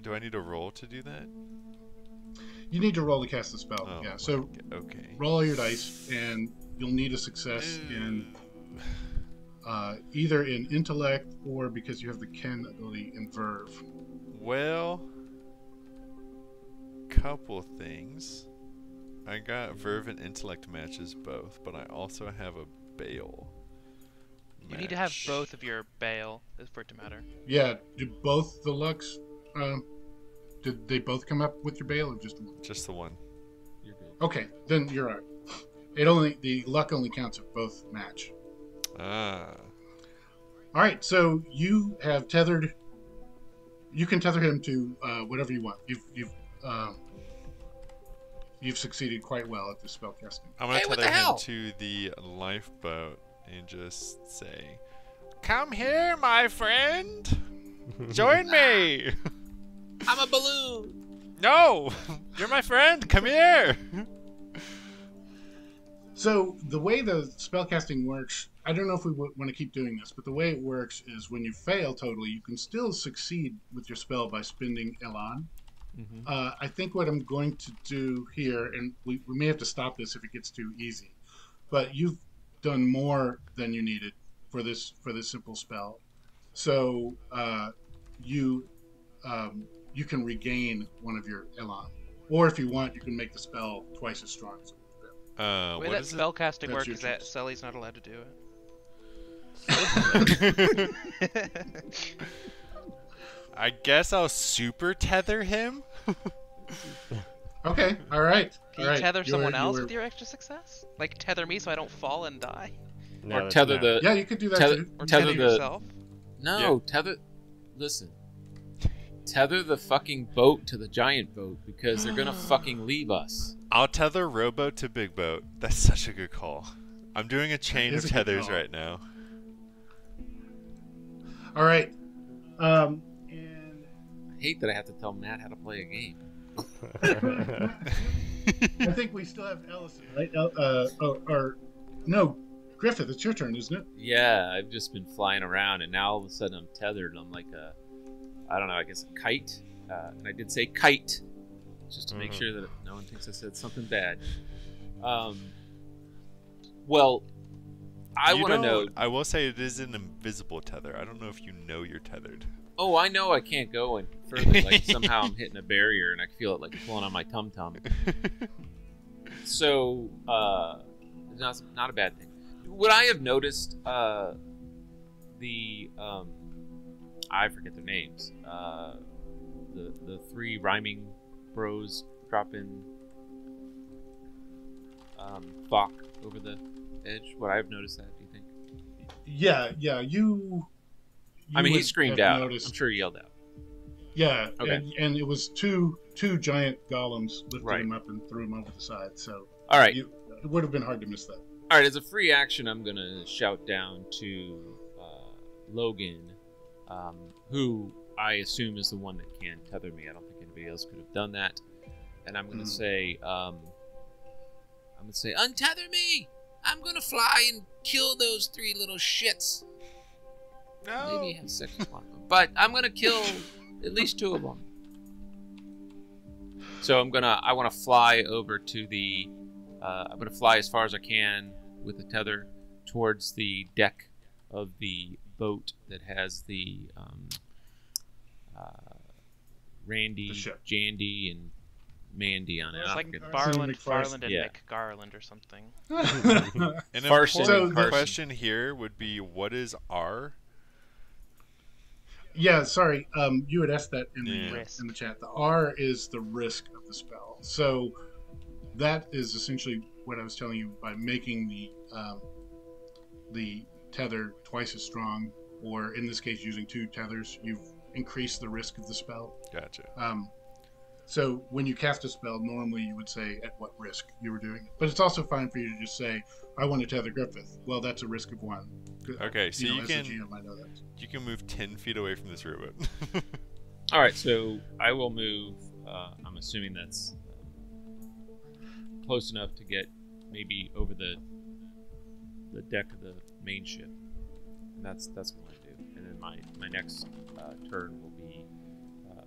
do I need a roll to do that? You need to roll to cast the spell. Oh, yeah. So okay. roll all your dice, and you'll need a success in either in intellect or because you have the Ken ability in verve. Well, couple things. I got verve and intellect matches both, but I also have a bale. You need to have both of your bale for it to matter. Yeah. Did both the Lux? Did they both come up with your bale or just one? Just the one. You're good. Okay, then you're all right. The luck only counts if both match. Ah. All right, so you have tethered. You can tether him to whatever you want. You've succeeded quite well at this spellcasting. I'm gonna Hey, what tether the him hell? to the lifeboat and just say, "Come here, my friend. Join me." I'm a balloon. No, you're my friend. Come here. So the way the spellcasting works, I don't know if we want to keep doing this, but the way it works is when you fail totally, you can still succeed with your spell by spending Elan. Mm-hmm. I think what I'm going to do here, and we may have to stop this if it gets too easy, but you've done more than you needed for this simple spell. So you can regain one of your Elan, or if you want, you can make the spell twice as strong as it would have been. The way that spellcasting That's works your is that choice. Sully's not allowed to do it. I guess I'll super tether him. Okay, all right. Can you tether someone else with your extra success? Like tether me so I don't fall and die? No, Or that's tether not. the. Yeah, you could do that tether, too. Or tether tether the. yourself? No, tether. Listen. Tether the fucking boat to the giant boat because they're gonna fucking leave us. I'll tether rowboat to big boat. That's such a good call. I'm doing a chain is of a good tethers call. right now. All right. And I hate that I have to tell Matt how to play a game. I think we still have Ellison, right? Or no, Griffith. It's your turn, isn't it? Yeah, I've just been flying around, and now all of a sudden I'm tethered. I'm like a, I don't know, I guess a kite. And I did say kite, just to make sure that no one thinks I said something bad. Well, I want to know. I will say it is an invisible tether. I don't know if you know you're tethered. Oh, I know I can't go any further. Like somehow I'm hitting a barrier, and I feel it like pulling on my tum tum. So, it's not a bad thing. Would I have noticed I forget their names. The three rhyming bros dropping Bach over the edge. Would I have noticed that? Do you think? Yeah. You I mean, he would screamed have out. noticed- I'm sure he yelled out. Yeah. Okay. And it was two giant golems lifted Right. him up and threw him over the side. So All right. it would have been hard to miss that. All right, as a free action, I'm going to shout down to Logan, who I assume is the one that can tether me. I don't think anybody else could have done that. And I'm going to say, untether me! I'm going to fly and kill those three little shits. No. Maybe have sex with one of them. But I'm going to kill at least two of them. So I want to fly over to the, I'm going to fly as far as I can with the tether towards the deck of the boat that has the Randy, The ship. Jandy, and Mandy on it. It's I like forget. Farland, McFarland. and Yeah. McGarland or something. An Farson. important So question here would be, what is R? Yeah, sorry. You had asked that in Yeah. in the chat. The R is the risk of the spell. So that is essentially what I was telling you by making the tether twice as strong, or in this case, using 2 tethers, you've increased the risk of the spell. Gotcha. So when you cast a spell, normally you would say at what risk you were doing it. But it's also fine for you to just say, I want to tether Griffith. Well, that's a risk of 1. Okay, so you as can the GM, I know that. you can move 10 feet away from this robot. All right, so I will move. I'm assuming that's close enough to get maybe over the deck of the main ship. And that's what I do. And then my next turn will be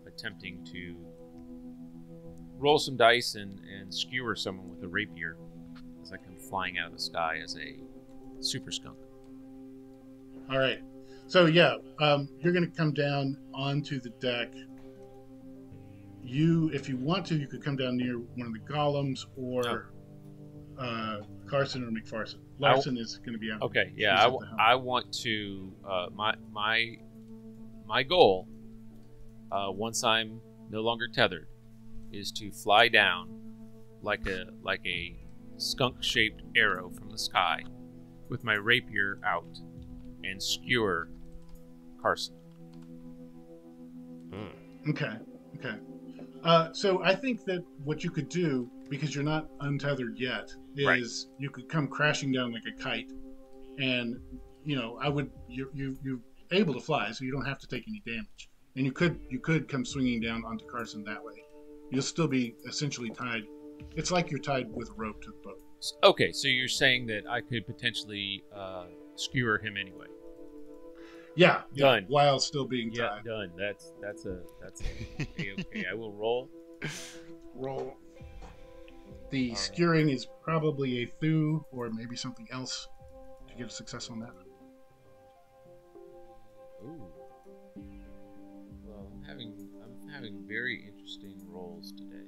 attempting to roll some dice and skewer someone with a rapier as I come flying out of the sky as a super skunk. All right. So yeah, you're going to come down onto the deck. If you want to, you could come down near one of the golems or Carson or McPherson. Larson is going to be out. Okay, He's yeah, at the helm. I want to my goal once I'm no longer tethered is to fly down like a skunk-shaped arrow from the sky with my rapier out and skewer Carson. Okay. So I think that what you could do, because you're not untethered yet, is you could come crashing down like a kite, and you're able to fly, so you don't have to take any damage, and you could come swinging down onto Carson that way. You'll still be essentially tied. It's like you're tied with a rope to the boat. Okay, so you're saying that I could potentially skewer him anyway. Yeah, Done. While still being Yeah, tied. done. That's a okay. I will roll. Roll. The skewering is probably a Thu or maybe something else to get a success on that. Ooh. Well, I'm having very interesting rolls today.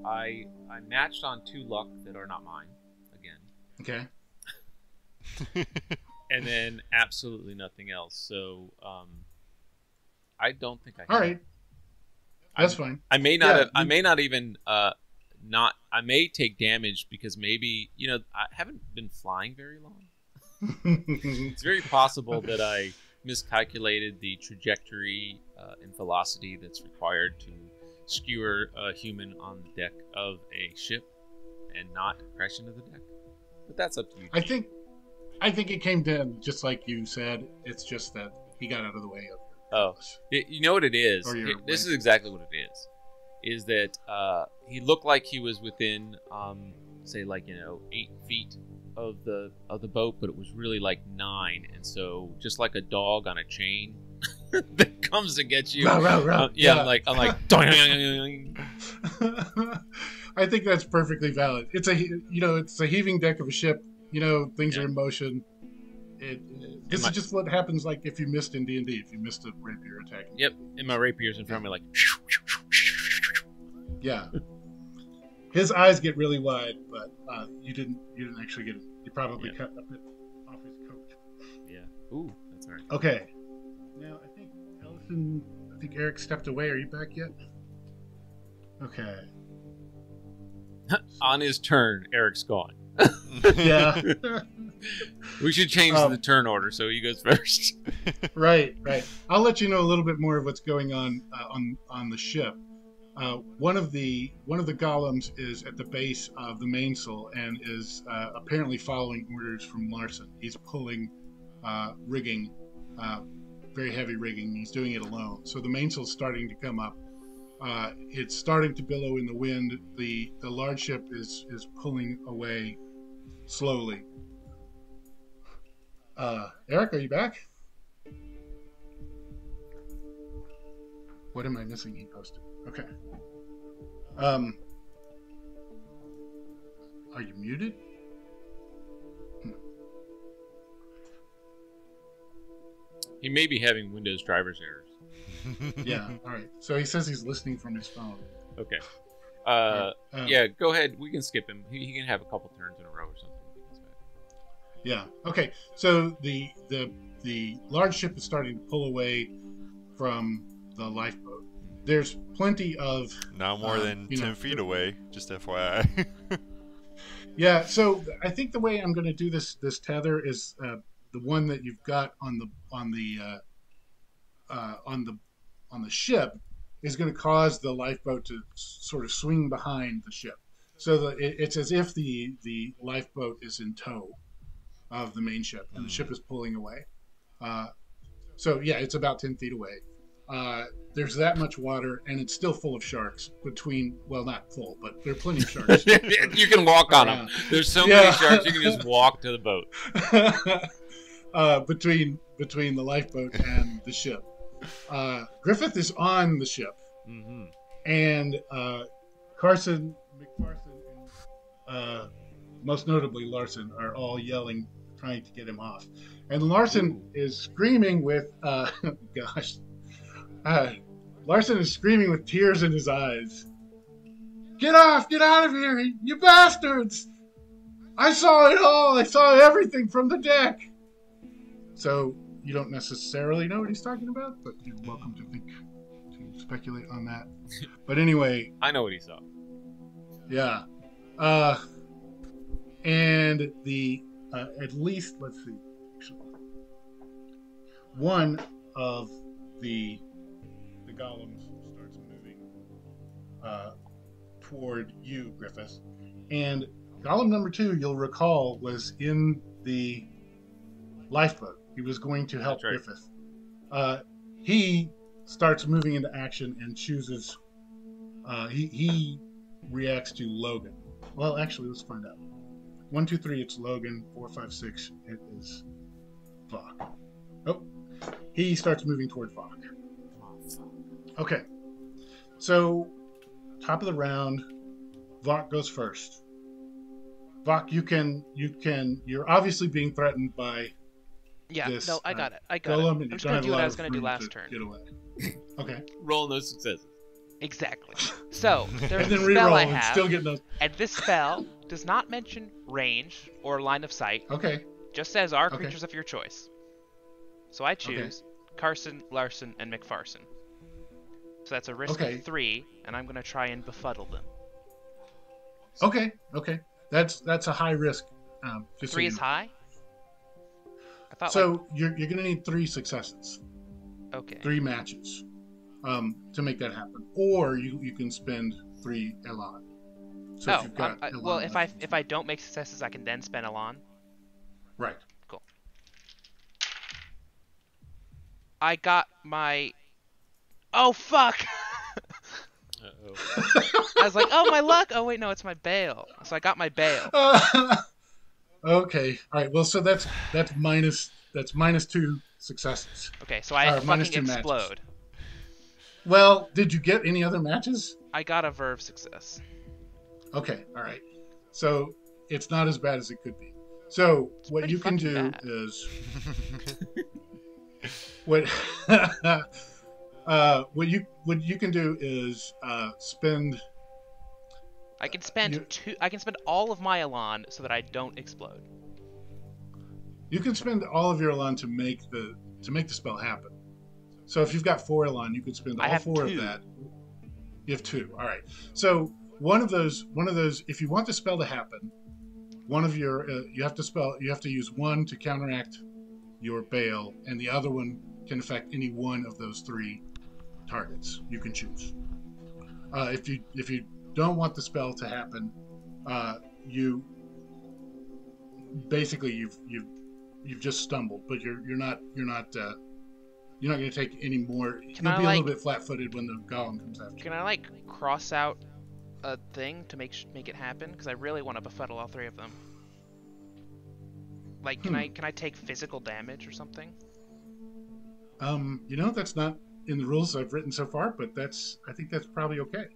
I matched on 2 luck that are not mine again. Okay. And then absolutely nothing else. So I don't think I. All right. That's fine. I may not. Yeah, I may not even. Not. I may take damage because maybe I haven't been flying very long. It's very possible that I miscalculated the trajectory and velocity that's required to skewer a human on the deck of a ship and not crash into the deck. But that's up to you. I think it came down just like you said. It's just that he got out of the way of You know what it is? Or your This is wing. exactly what it is. Is that he looked like he was within, say, 8 feet of the boat, but it was really like 9, and so just like a dog on a chain that comes to get you. Row. Yeah, I'm like, doing. I think that's perfectly valid. It's a heaving deck of a ship. Things are in motion. This is just what happens like if you missed in D&D, if you missed a rapier attack. Yep, and my rapier's in front of me, like. Yeah. His eyes get really wide, but you didn't actually get it. You probably cut a bit off his coat. Yeah. Ooh, that's all right. Okay. Now I think Eric stepped away. Are you back yet? Okay. On his turn, Eric's gone. Yeah. We should change the turn order so he goes first. Right. I'll let you know a little bit more of what's going on the ship. One of the golems is at the base of the mainsail and is apparently following orders from Larson. He's pulling rigging, very heavy rigging. He's doing it alone. So the mainsail's starting to come up. It's starting to billow in the wind. The large ship is pulling away slowly. Eric, are you back? What am I missing? He posted. Okay. Are you muted? He may be having Windows driver's errors. Yeah. All right. So he says he's listening from his phone. Okay. Right. Yeah, go ahead. We can skip him. He can have a couple turns in a row or something. Yeah. Okay. So the large ship is starting to pull away from the lifeboat. There's plenty of Not more than 10 feet away, just FYI. Yeah. So I think the way I'm going to do this tether is the one that you've got on the ship is going to cause the lifeboat to sort of swing behind the ship. So it's as if the lifeboat is in tow of the main ship, and the ship is pulling away. So yeah, it's about 10 feet away. There's that much water, and it's still full of sharks. Well, not full, but there are plenty of sharks. You can walk on them. There's so many sharks, you can just walk to the boat. Between the lifeboat and the ship. Griffith is on the ship, and Carson, McPherson, and most notably Larson are all yelling, trying to get him off. And Larson is screaming with, Larson is screaming with tears in his eyes. Get off! Get out of here, you bastards! I saw it all! I saw everything from the deck! So, you don't necessarily know what he's talking about, but you're welcome to speculate on that. But anyway... I know what he saw. Yeah. And the, at least, let's see, one of the golems starts moving toward you, Griffith. And golem number 2, you'll recall, was in the lifeboat. He was going to help Griffith. He starts moving into action and chooses. He reacts to Logan. Well, actually, let's find out. 1, 2, 3, it's Logan. 4, 5, 6, it is Vok. Oh, he starts moving toward Vok. Okay, so top of the round, Vok goes first. Vok, you're obviously being threatened by. Yeah, this, no, I got it. I'm just going to do what I was going to do last turn. Get away. Okay. Rolling those successes. Exactly. So, there's And then a spell I reroll and have, still get those. and this spell does not mention range or line of sight. Okay. Just says are Okay. creatures of your choice. So I choose Carson, Larson, and McPherson. So that's a risk of 3, and I'm going to try and befuddle them. Okay. That's a high risk. 3 is high? I thought So you're going to need 3 successes. Okay. 3 matches to make that happen. Or you can spend 3 Elan. So if you've got Elan well, left. if I don't make successes, I can then spend Elan. Right. Cool. I got my... Oh, fuck! Uh-oh. I was like, oh, my luck! Oh, wait, no, it's my bail. So I got my bail. Okay. All right. Well, so that's minus 2 successes. Okay, so I minus fucking 2 matches. explode. Well, did you get any other matches? I got a verve success. Okay. All right. So it's not as bad as it could be. So what pretty you can fucking do bad. is what what you can do is spend. I can spend I can spend all of my Elan so that I don't explode. You can spend all of your Elan to make the spell happen. So if you've got 4 Elan, you could spend all 4 of that. You have 2. All right. So one of those, if you want the spell to happen, one of your you have to use 1 to counteract your bail, and the other one can affect any one of those 3 targets. You can choose. If you don't want the spell to happen, you basically you've just stumbled, but you're not going to take any more. You'll be a little bit flat-footed when the golem comes after you. Can I cross out a thing to make it happen? Because I really want to befuddle all 3 of them. Can I take physical damage or something? That's not in the rules I've written so far, but I think that's probably okay.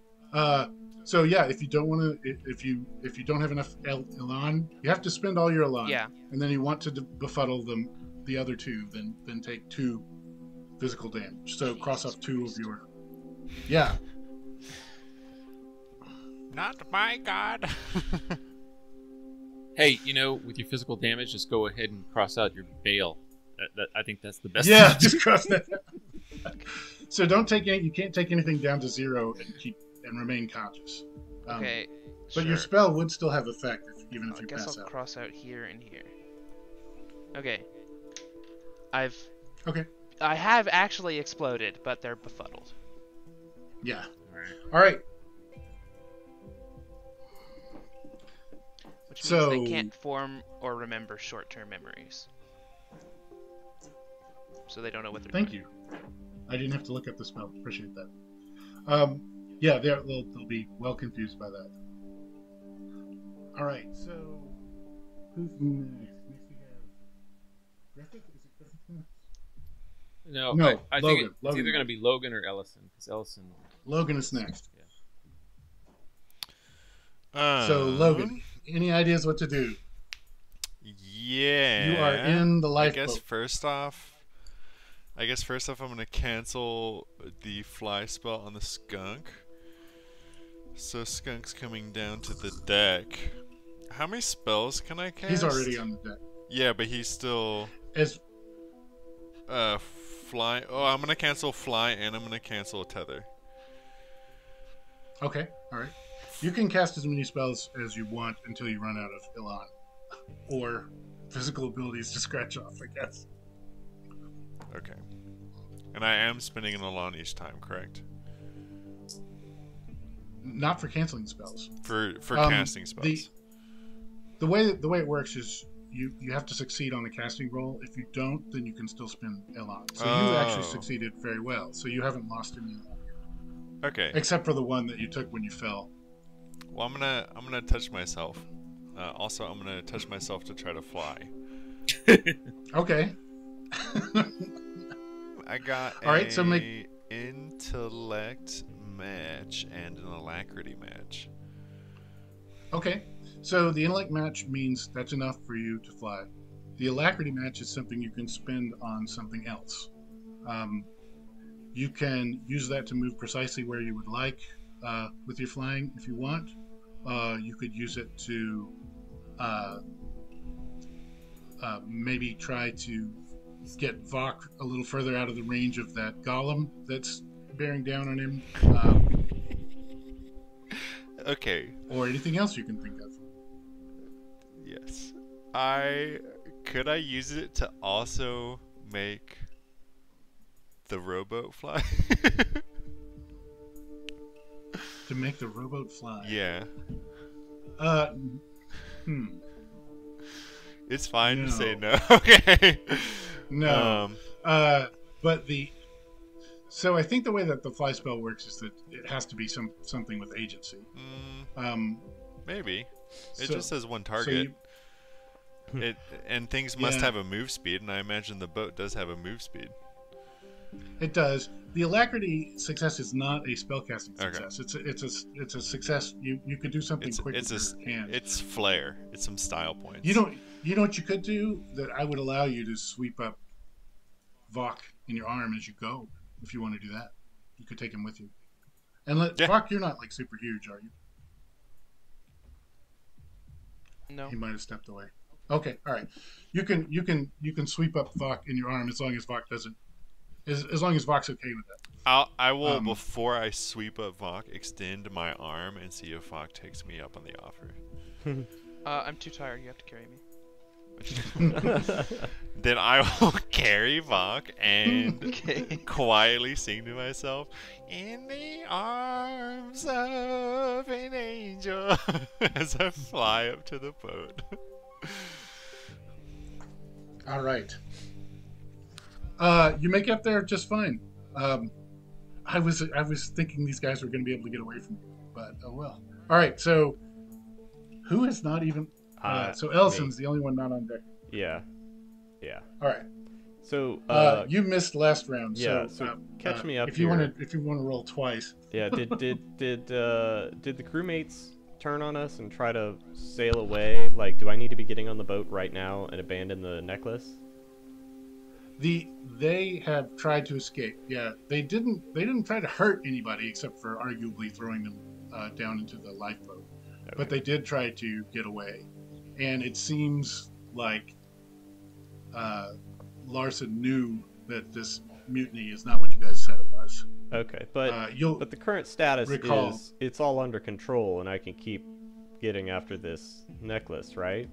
So yeah, if you don't want to, if you don't have enough Elan, you have to spend all your Elan. Yeah. And then you want to befuddle them, the other two, then take 2 physical damage. So cross off 2 of your. Yeah. Not my god. Hey, with your physical damage, just go ahead and cross out your bail. I think that's the best. Yeah, thing to do. just cross that out. So don't take any. You can't take anything down to 0 and remain conscious. Okay. But your spell would still have effect even if I you guess pass I'll out. cross out here and here. Okay. Okay. I have actually exploded, but they're befuddled. Yeah. Alright. All right. Which means So- they can't form or remember short-term memories. So they don't know what they're Thank doing. you. I didn't have to look up the spell. Appreciate that. Yeah, they'll be well confused by that. All right. So who's next? Next we have Griffith. Is it Griffith next? No, No, I think Logan. it's Logan. either going to be Logan or Ellison, because Ellison. Logan is next. Yeah. So Logan, any ideas what to do? Yeah. You are in the lifeboat. I guess first off, I'm gonna cancel the fly spell on the skunk. So skunk's coming down to the deck. How many spells can I cast? He's already on the deck. Yeah, but he's still As fly. Oh, I'm gonna cancel fly and I'm gonna cancel tether. okay, all right. You can cast as many spells as you want until you run out of Ilan, or physical abilities to scratch off, I guess. Okay. And I am spending an Elan each time, correct? Not for canceling spells. For Um, casting spells. The way it works is you have to succeed on the casting roll. If you don't, then you can still spend Elan. So you actually Oh. succeeded very well. So you haven't lost any Elan, Okay. except for the one that you took when you fell. Well, I'm gonna touch myself. Also, I'm gonna touch myself to try to fly. Okay. I got All right, so make- intellect match and an alacrity match. Okay. So the intellect match means that's enough for you to fly. The alacrity match is something you can spend on something else. You can use that to move precisely where you would like with your flying if you want. You could use it to maybe try to get Vok a little further out of the range of that golem that's bearing down on him, Okay. or anything else you can think of. Yes. Could I use it to also make the rowboat fly? To make the rowboat fly. Yeah. Hmm. It's fine to say No. no. Okay. No. But so I think the way that the fly spell works is that it has to be something with agency. Maybe. It So- just says one so target. And things must Yeah. have a move speed, and I imagine the boat does have a move speed. It does. The alacrity success is not a spellcasting Okay. success. It's a success. You could do something quick with your hand. It's flair. It's some style points. You know what you could do that I would allow you to sweep up Vok in your arm as you go if you want to do that. You could take him with you. And Yeah. Vok, you're not like super huge, are you? No. He might have stepped away. Okay, all right. You can sweep up Vok in your arm as long as Vok doesn't. As long as Vok's okay with that. I will, before I sweep up Vok, extend my arm and see if Vok takes me up on the offer. I'm too tired. You have to carry me. Then I will carry Vok and Okay. quietly sing to myself, "In the arms of an angel," as I fly up to the boat. All right. You make it up there just fine. I was thinking these guys were going to be able to get away from you, but oh well. All right. So who is not even? So Ellison's the only one not on deck. Yeah. All right. So You missed last round. yeah, So, so catch me up if you here. want to roll twice. yeah. Did the crewmates turn on us and try to sail away? Like, do I need to be getting on the boat right now and abandon the necklace? They have tried to escape. Yeah, they didn't try to hurt anybody except for arguably throwing them down into the lifeboat. But Okay. they did try to get away, and it seems like uh, Larson knew that this mutiny is not what you guys said it was. Okay, You'll but the current status recall is it's all under control, and I can keep getting after this necklace, right?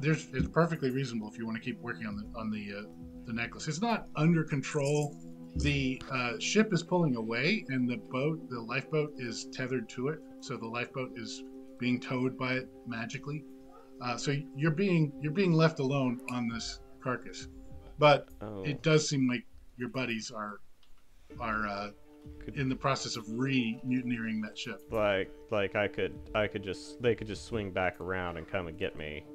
it's perfectly reasonable if you want to keep working on the necklace. It's not under control. The ship is pulling away, and the lifeboat, is tethered to it. So the lifeboat is being towed by it magically. So you're being left alone on this carcass. But Oh, it does seem like your buddies are could, in the process of re-mutineering that ship. like they could just swing back around and come and get me,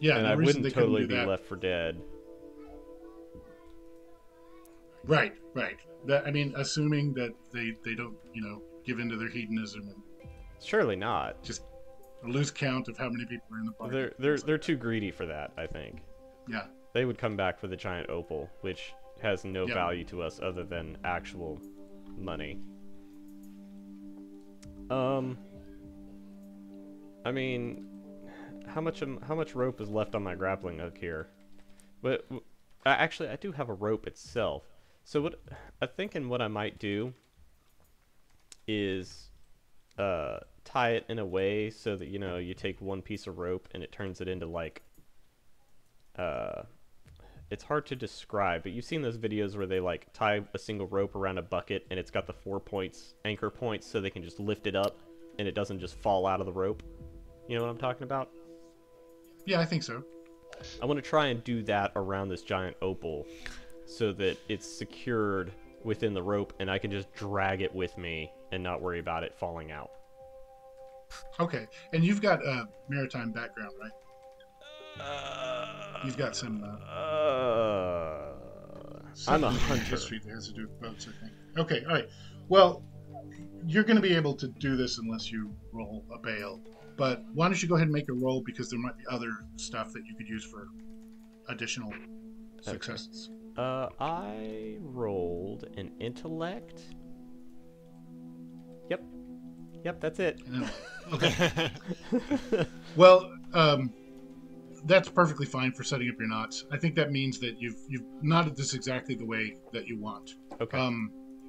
Yeah, and the I reason wouldn't they couldn't totally do be that. left for dead. Right, right. I mean, assuming that they don't, give into their hedonism and Surely not. just lose count of how many people are in the party. They're too greedy for that, I think. Yeah, They would come back for the giant opal, which has no Yep. value to us other than actual money. I mean, how much rope is left on my grappling hook here? But actually, I do have a rope itself. So what I'm thinking, what I might do is tie it in a way so that you take one piece of rope and it turns it into like it's hard to describe, but you've seen those videos where they like tie a single rope around a bucket and it's got the 4 points, anchor points, so they can just lift it up and it doesn't just fall out of the rope. You know what I'm talking about? yeah, I think so. I want to try and do that around this giant opal so that it's secured within the rope and I can just drag it with me and not worry about it falling out. Okay, and you've got a maritime background, right? You've got some I'm a something in your hunter. history that has to do with boats, I think. Okay, all right. Well, you're going to be able to do this unless you roll a bail. But why don't you go ahead and make a roll, because there might be other stuff that you could use for additional successes. I rolled an intellect. Yep, that's it. And then- okay. Well, that's perfectly fine for setting up your knots. I think that means that you've knotted this exactly the way that you want. Okay.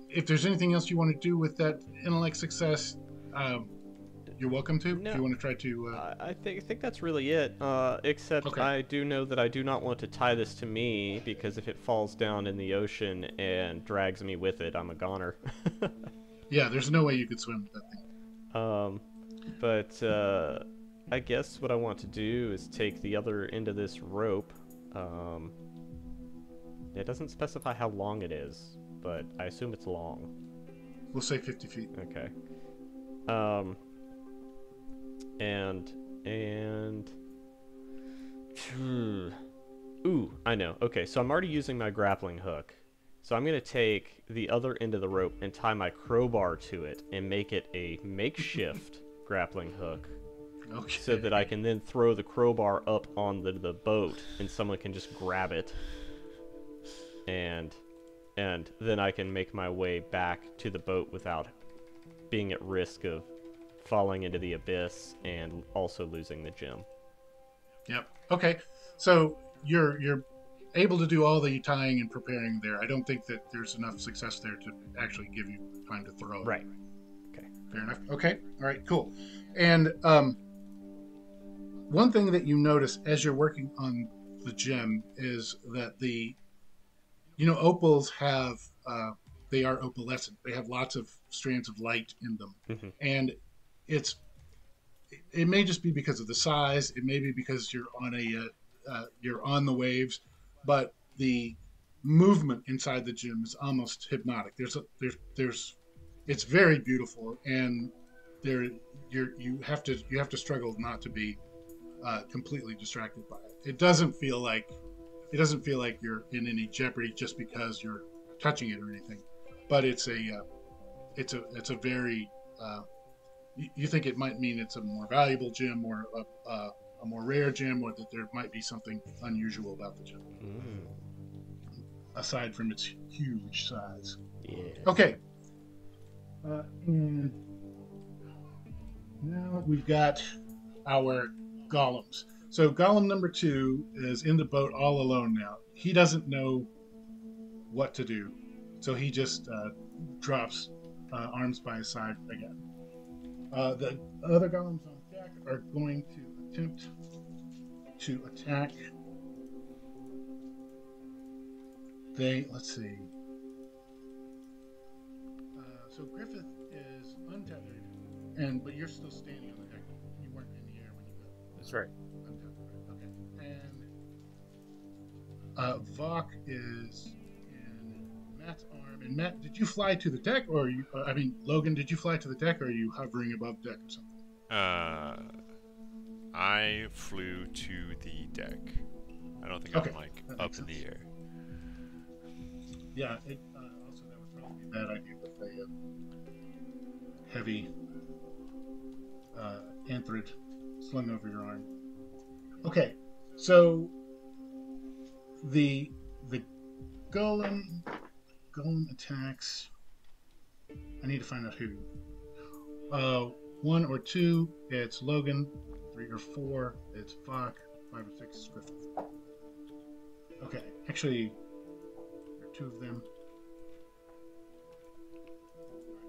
If there's anything else you want to do with that intellect success, you're welcome to. No. If you want to try to, I think that's really it. Except Okay. I do know that I do not want to tie this to me because if it falls down in the ocean and drags me with it, I'm a goner. yeah, there's no way you could swim with that thing. But I guess what I want to do is take the other end of this rope. It doesn't specify how long it is, but I assume it's long. We'll say 50 feet. Okay. And ooh, I know. Okay, so I'm already using my grappling hook. So I'm going to take the other end of the rope and tie my crowbar to it and make it a makeshift grappling hook Okay. so that I can then throw the crowbar up on the boat and someone can just grab it. And then I can make my way back to the boat without being at risk of falling into the abyss and also losing the gem. Yep. Okay. So you're able to do all the tying and preparing there. I don't think that there's enough success there to actually give you time to throw it. Right. Okay. Fair enough. Okay. All right. Cool. And one thing that you notice as you're working on the gem is that opals have they are opalescent. They have lots of strands of light in them, Mhm. and it may just be because of the size. It may be because you're on the waves, but the movement inside the gym is almost hypnotic. It's very beautiful, and you have to struggle not to be completely distracted by it. It doesn't feel like you're in any jeopardy just because you're touching it or anything, but it's a very you think it might mean it's a more valuable gem or a more rare gem, or that there might be something unusual about the gem. aside from its huge size. Yeah. Okay. And now we've got our golems. So golem number 2 is in the boat all alone now. He doesn't know what to do, so he just drops arms by his side again. The other golems on deck are going to attempt to attack. Let's see. So Griffith is untethered, but you're still standing on the deck. You weren't in the air when you got. That's right. Okay. And Vok is in Matt's arm. And Matt, did you fly to the deck, or Logan, did you fly to the deck, or are you hovering above deck or something? I flew to the deck. I don't think Okay, I'm like that up makes in the sense. air. Yeah. Also, that would probably be a bad idea with a heavy anthrid slung over your arm. Okay, so the golem attacks. I need to find out who. 1 or 2, it's Logan. 3 or 4, it's Vok. 5 or 6 is Griffith. Okay, actually, there are 2 of them.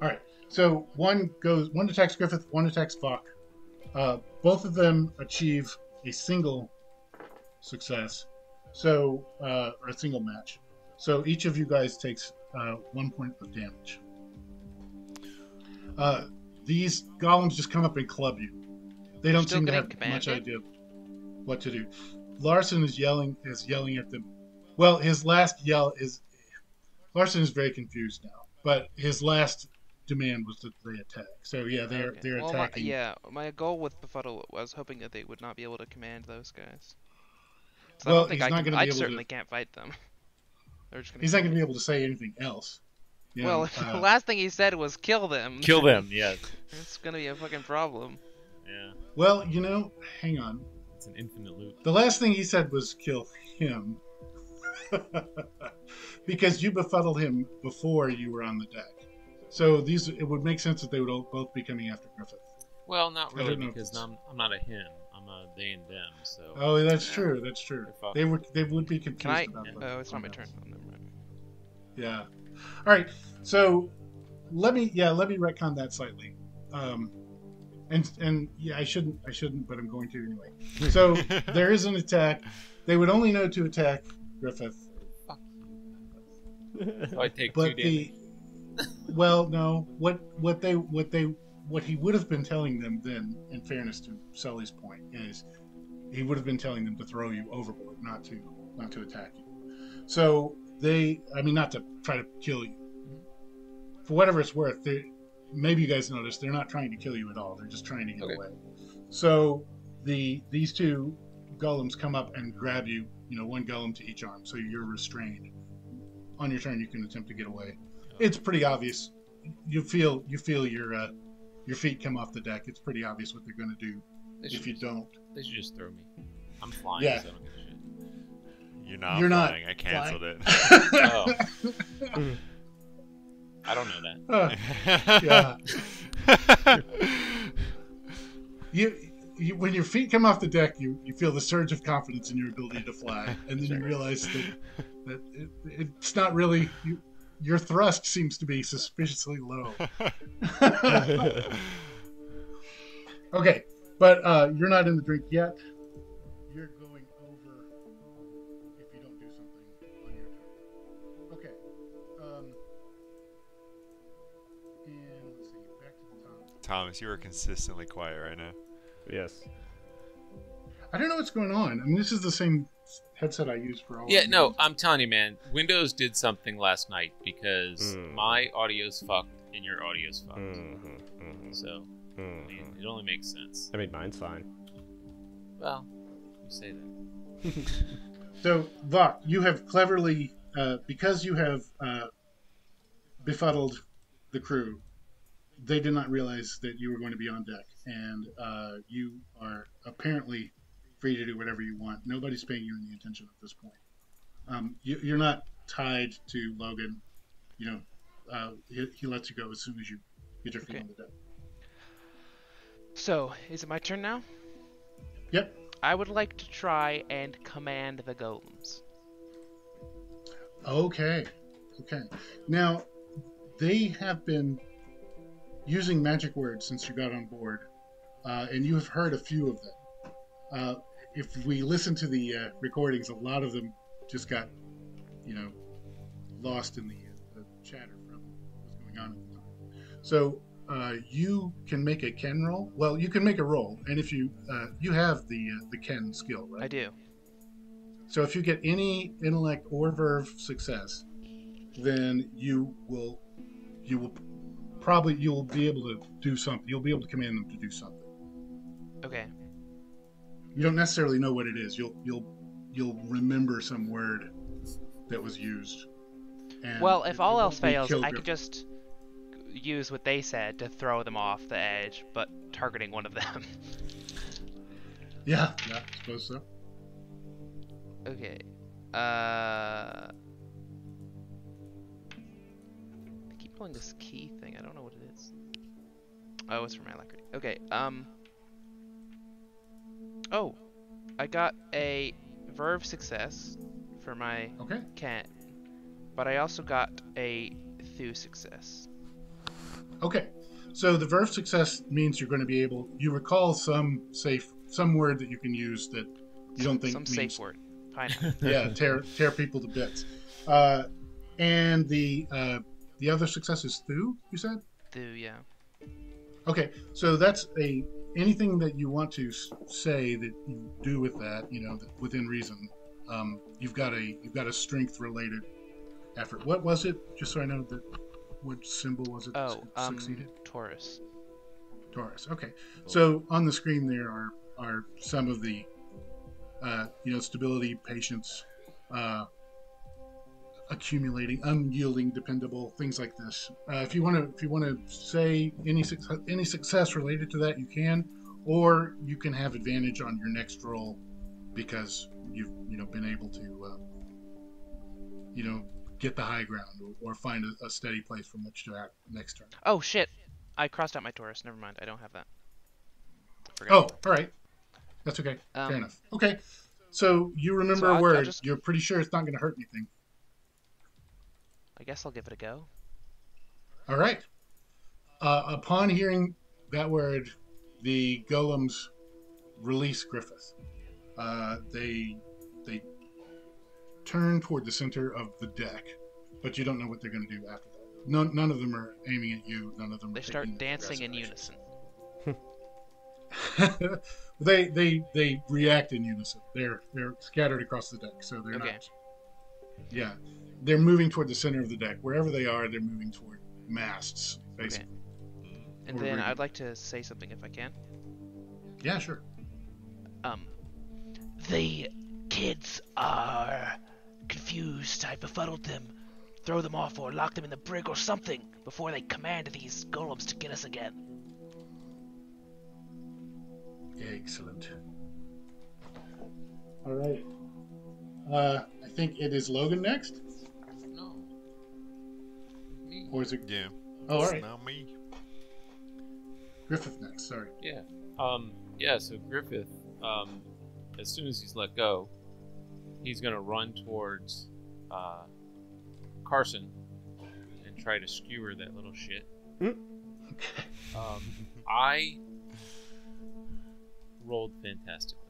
All right, so one attacks Griffith, 1 attacks Vok. Both of them achieve a single success, so or a single match. So each of you guys takes 1 point of damage. These golems just come up and club you. They don't Still seem to getting have much commanded? idea what to do. Larson is yelling at them. Well, his last yell is Larson is very confused now, but his last demand was that they attack. So yeah, they're Well, attacking. my goal with Befuddle was hoping that they would not be able to command those guys. So Well, I don't think he's I not can. going to be I able certainly to. can't fight them. They're just gonna. He's not going to be able to say anything else. You Well, know, if the last thing he said was kill them, Kill them. Yes. it's gonna be a fucking problem. Yeah. well, hang on. It's an infinite loop. The last thing he said was kill him. Because you befuddled him before you were on the deck. So it would make sense that they would both be coming after Griffith. Well, not I really, don't know. because I'm not a him. I'm a they and them. So. Oh, that's true. That's true. They're fucked. They would be confused Can I? about that. Oh, it's not my turn. Oh, never mind. Yeah. All right. So let me retcon that slightly. And yeah, I shouldn't, but I'm going to anyway. So there is an attack. They would only know to attack Griffith, So I take 2 but damage. well, no. What he would have been telling them then, in fairness to Sully's point, is he would have been telling them to throw you overboard, not to attack you. So not to try to kill you. For whatever it's worth, maybe you guys noticed they're not trying to kill you at all. They're just trying to get away. So these 2 golems come up and grab you. 1 golem to each arm, so you're restrained. On your turn, you can attempt to get away. It's pretty obvious. You feel your feet come off the deck. It's pretty obvious what they're going to do. If you don't, They should just throw me. I'm flying, Yeah. so I don't give a shit. You're not flying. I canceled it. Oh. I don't know that. yeah. You when your feet come off the deck, you feel the surge of confidence in your ability to fly, and then you realize that it's not really your thrust seems to be suspiciously low. Okay, but you're not in the drink yet. You're going over if you don't do something on your turn. Okay. And let's see, back to the top. Thomas, you are consistently quiet right now. Yes. I don't know what's going on. I mean, this is the same headset I use for all. Yeah, of no, these. I'm telling you, man. Windows did something last night because my audio's fucked and your audio's fucked. So, I mean, it only makes sense. I mean, mine's fine. Well, you say that. So, Vok, you have cleverly, because you have befuddled the crew, they did not realize that you were going to be on deck, and you are apparently free to do whatever you want. Nobody's paying you any attention at this point. You're not tied to Logan. He lets you go as soon as you get your feet Okay. on the deck. So, is it my turn now? Yep. I would like to try and command the golems. Okay. Okay. Now, they have been using magic words since you got on board, and you have heard a few of them. If we listen to the recordings, a lot of them just got, lost in the chatter from what was going on at the time. So you can make a Ken roll. Well, you can make a roll, and if you have the Ken skill, right? I do. So if you get any intellect or verve success, then you will be able to do something. You'll be able to command them to do something. Okay. You don't necessarily know what it is. You'll remember some word that was used. And Well, if all else fails, I could could just use what they said to throw them off the edge, but targeting one of them. Yeah, I suppose so. Okay. I keep pulling this key thing. I don't know what it is. Oh, it's for my alacrity. Okay. Oh, I got a verve success for my Okay. cat, but I also got a thew success. Okay. So the verve success means you're going to be able. You recall some word that you can use that you don't think Some means, safe word. Pineapple. yeah, tear people to bits. And the other success is thew. You said. Thew, yeah. Okay, so that's anything that you want to say that you do with that, within reason. You've got a strength related effort. What was it? Just so I know what symbol was it that succeeded? Taurus. Taurus. Okay, so on the screen there are some of the stability, patience, accumulating, unyielding, dependable, things like this. If you want to say any success related to that, you can, or you can have advantage on your next roll because you've been able to get the high ground or find a steady place from which to act next turn. Oh shit! I crossed out my Taurus. Never mind. I don't have that. Oh, all right. That's okay. Fair enough. Okay. So you remember so a word. just... You're pretty sure it's not going to hurt anything. I guess I'll give it a go. All right. Upon hearing that word, the golems release Griffith. They turn toward the center of the deck, but you don't know what they're going to do after that. None of them are aiming at you. None of them. They start dancing in unison. They react in unison. They're scattered across the deck, so they're not. Yeah, they're moving toward the center of the deck. Wherever they are, they're moving toward masts, basically. Okay. And then I'd like to say something if I can. Yeah, sure. The kids are confused. I befuddled them. Throw them off or lock them in the brig or something before they command these golems to get us again. Excellent. All right. I think it is Logan next. No. Me. Or is it? Yeah. Oh, all right. Now me. Griffith next. Sorry. Yeah. So Griffith, as soon as he's let go, he's gonna run towards Carson and try to skewer that little shit. Okay. I rolled fantastically.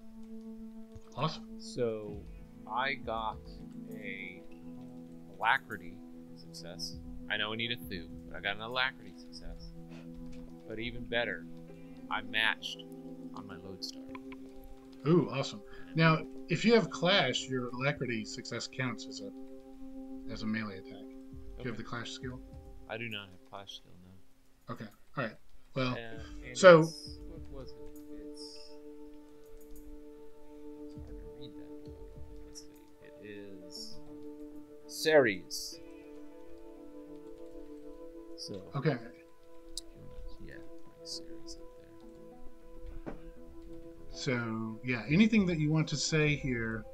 Awesome. So I got a alacrity success. I know I need a thew, but I got an alacrity success. But even better, I matched on my lodestar. Ooh, awesome. Now, if you have Clash, your alacrity success counts as a melee attack. Do you have the Clash skill? I do not have clash skill now. Okay. All right. Well, And so what was it? It's hard to read that. Let's see. It is Ceres. So okay. yeah, Ceres up there. So yeah, anything that you want to say here,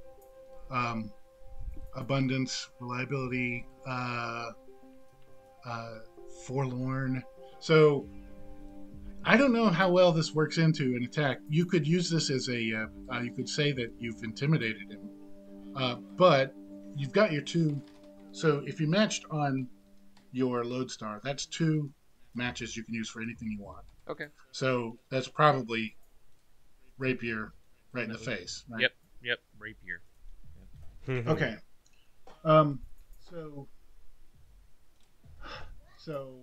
abundance, reliability, forlorn. So I don't know how well this works into an attack. You could use this as a, you could say that you've intimidated him, but you've got your two. So if you matched on your lodestar, that's two matches you can use for anything you want. Okay. So that's probably rapier right in the face. Right? Yep. Rapier. Okay. So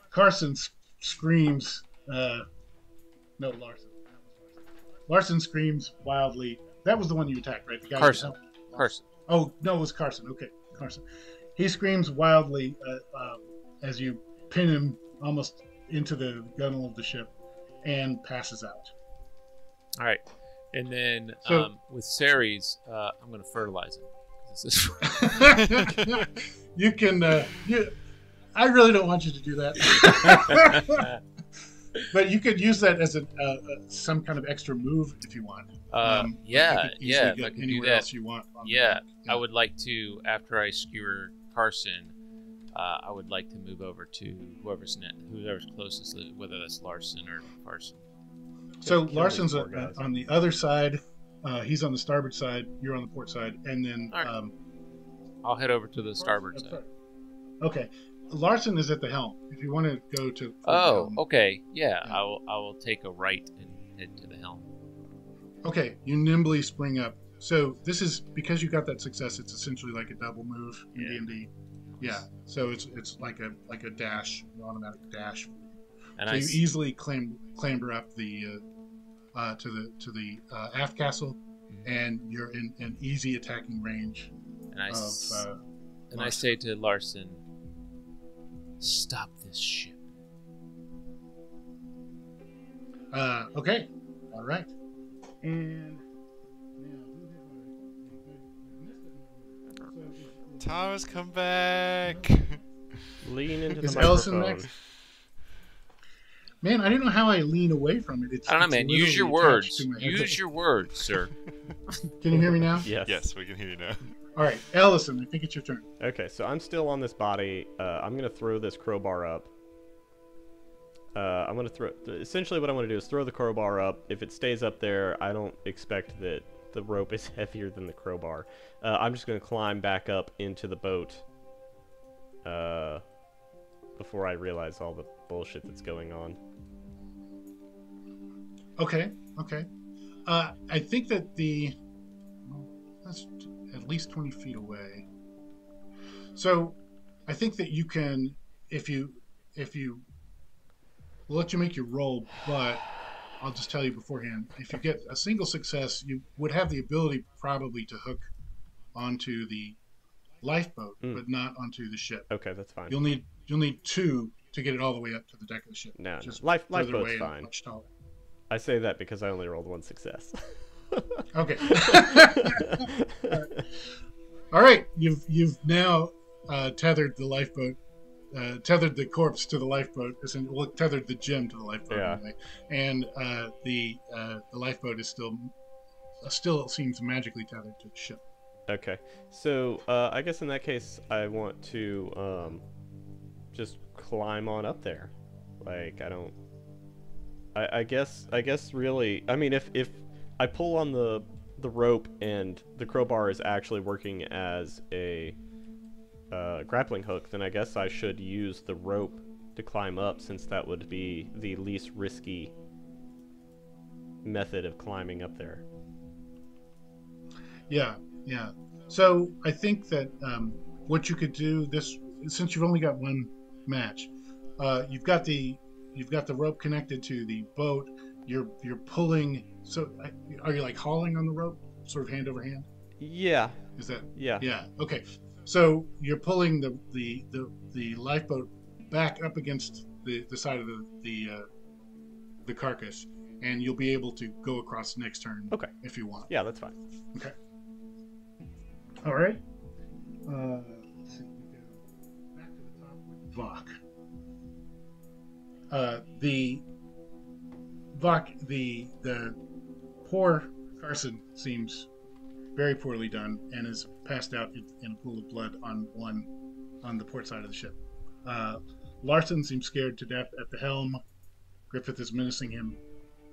Carson screams. No, Larson. Larson screams wildly. That was the one you attacked, right? The guy Carson. Carson. Oh no, it was Carson. Okay, Carson. He screams wildly as you pin him almost into the gunnel of the ship, and passes out. All right. And then So- with Ceres, I'm going to fertilize him. This is You can. I really don't want you to do that. But you could use that as some kind of extra move if you want. yeah, you could easily yeah. If get I could do anywhere that, else you want. on the yeah, map. I would like to. After I skewer Carson, I would like to move over to whoever's closest, whether that's Larson or Carson. So Kill Larson's these poor guys. on the other side. He's on the starboard side. You're on the port side, and then. All right. I'll head over to the starboard side. Okay, Larson is at the helm. If you want to go to. Oh, helm. okay. Yeah, Yeah. I will take a right and head to the helm. Okay, you nimbly spring up. So this is because you got that success. It's essentially like a double move in Yeah. D&D. Yeah. So it's like a dash, an automatic dash. And So you easily clamber up the to the aft castle, and you're in an easy attacking range and I of. and I say to Larson, "Stop this ship." Okay. All right. And now Thomas, come back. Lean into the Is microphone. Ellison next? Man, I didn't know how I lean away from it. It's, I don't know, it's man. Use your literally attached words. to my headset. Use your words, sir. Can you hear me now? Yes. Yes, we can hear you now. All right, Ellison, I think it's your turn. Okay, so I'm still on this body. I'm gonna throw this crowbar up. I'm gonna throw. Essentially, what I want to do is throw the crowbar up. If it stays up there, I don't expect that the rope is heavier than the crowbar. I'm just gonna climb back up into the boat. Before I realize all the bullshit that's going on. Okay. I think that that's at least 20 feet away. So I think that you can, if you we'll let you make your roll, but I'll just tell you beforehand, if you get a single success, you would have the ability probably to hook onto the lifeboat, but not onto the ship. Okay, that's fine. You'll need two to get it all the way up to the deck of the ship. No, Just no. further Lifeboat's away and fine. much taller. I say that because I only rolled one success. Okay. All right. You've now tethered the lifeboat, tethered the corpse to the lifeboat. Well, tethered the gem to the lifeboat Yeah. anyway. And the lifeboat is still seems magically tethered to the ship. Okay, so I guess in that case, I want to just climb on up there. Like I guess really. I mean, if I pull on the rope and the crowbar is actually working as a grappling hook, then I guess I should use the rope to climb up, since that would be the least risky method of climbing up there. Yeah. So I think that what you could do since you've only got one match, you've got the rope connected to the boat. You're pulling. So are you like hauling on the rope, sort of hand over hand? Yeah. Is that? Yeah. Yeah. Okay. So you're pulling the lifeboat back up against the side of the carcass, and you'll be able to go across next turn. Okay. If you want. Yeah, that's fine. Okay. All right. Let's see. We go back to the top with Vok. The poor Carson seems very poorly done, and is passed out in a pool of blood on the port side of the ship. Larson seems scared to death at the helm. Griffith is menacing him.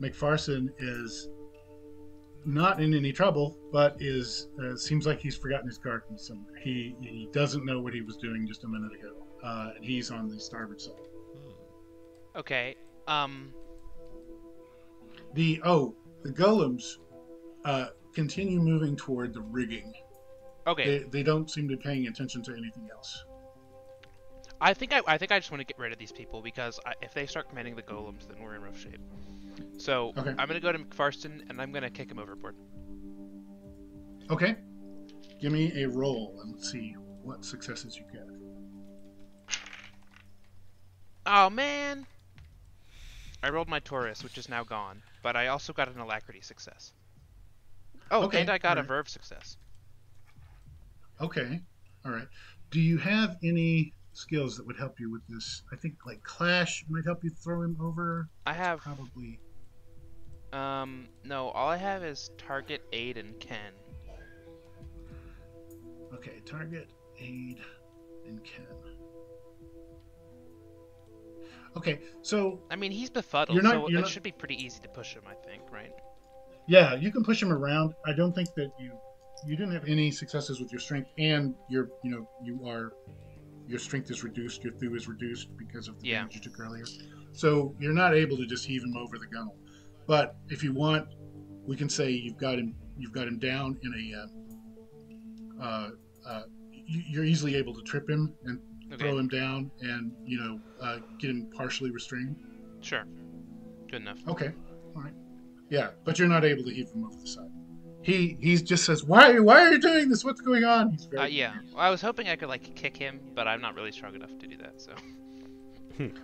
McPherson is not in any trouble, but seems like he's forgotten his car keys somewhere. He doesn't know what he was doing just a minute ago, and he's on the starboard side. Okay. The golems continue moving toward the rigging. Okay. They don't seem to be paying attention to anything else. I think I just want to get rid of these people because if they start commanding the golems, then we're in rough shape. So Okay. I'm gonna go to McPherson and I'm gonna kick him overboard. Okay. Give me a roll and let's see what successes you get. Oh man! I rolled my Taurus, which is now gone, but I also got an alacrity success. Oh, Okay, and I got a alright. verve success. Okay. All right. Do you have any skills that would help you with this? I think like Clash might help you throw him over. I have Probably. no, all I have is target, aid, and Ken. Okay. Target, aid, and Ken. Okay. So I mean, he's befuddled, You're not- so you're it not- should be pretty easy to push him, I think, right? yeah, you can push him around. I don't think that you didn't have any successes with your strength, and your strength is reduced. Your thew is reduced because of the Yeah. damage you took earlier. So you're not able to just heave him over the gunnel. But if you want, we can say you've got him down in you're easily able to trip him and Okay. throw him down, and get him partially restrained. Sure. Good enough. Okay, all right. Yeah, but you're not able to heave him over the side. He just says, "Why are you doing this? What's going on?" He's very Yeah. confused. Well, I was hoping I could like kick him, but I'm not really strong enough to do that. So.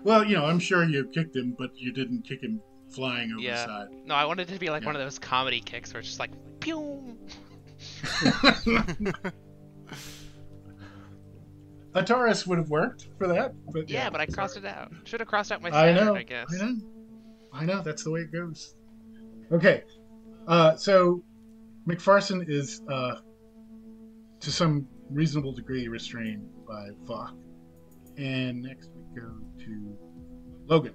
Well, I'm sure you kicked him, but you didn't kick him flying over the Yeah. side. No, I wanted it to be like Yeah. one of those comedy kicks where it's just like, pew. A Taurus would have worked for that, but Yeah, but I sorry. crossed it out. Should have crossed out my I Saturn, know. I guess. I know. That's the way it goes. Okay, so McPherson is to some reasonable degree restrained by Vok, and next we go to Logan.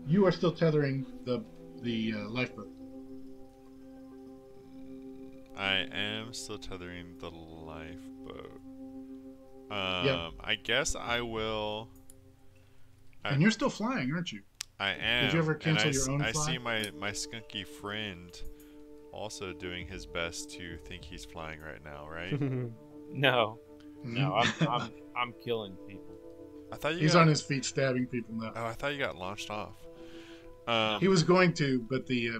You are still tethering the lifeboat. I am still tethering the lifeboat. Yep. I guess I will. And you're still flying, aren't you? I am. Did you ever and cancel I, your own I fly? see my skunky friend also doing his best to think he's flying right now, right? No, I'm killing people. I thought you He's got, on his feet stabbing people now. Oh, I thought you got launched off. He was going to, but the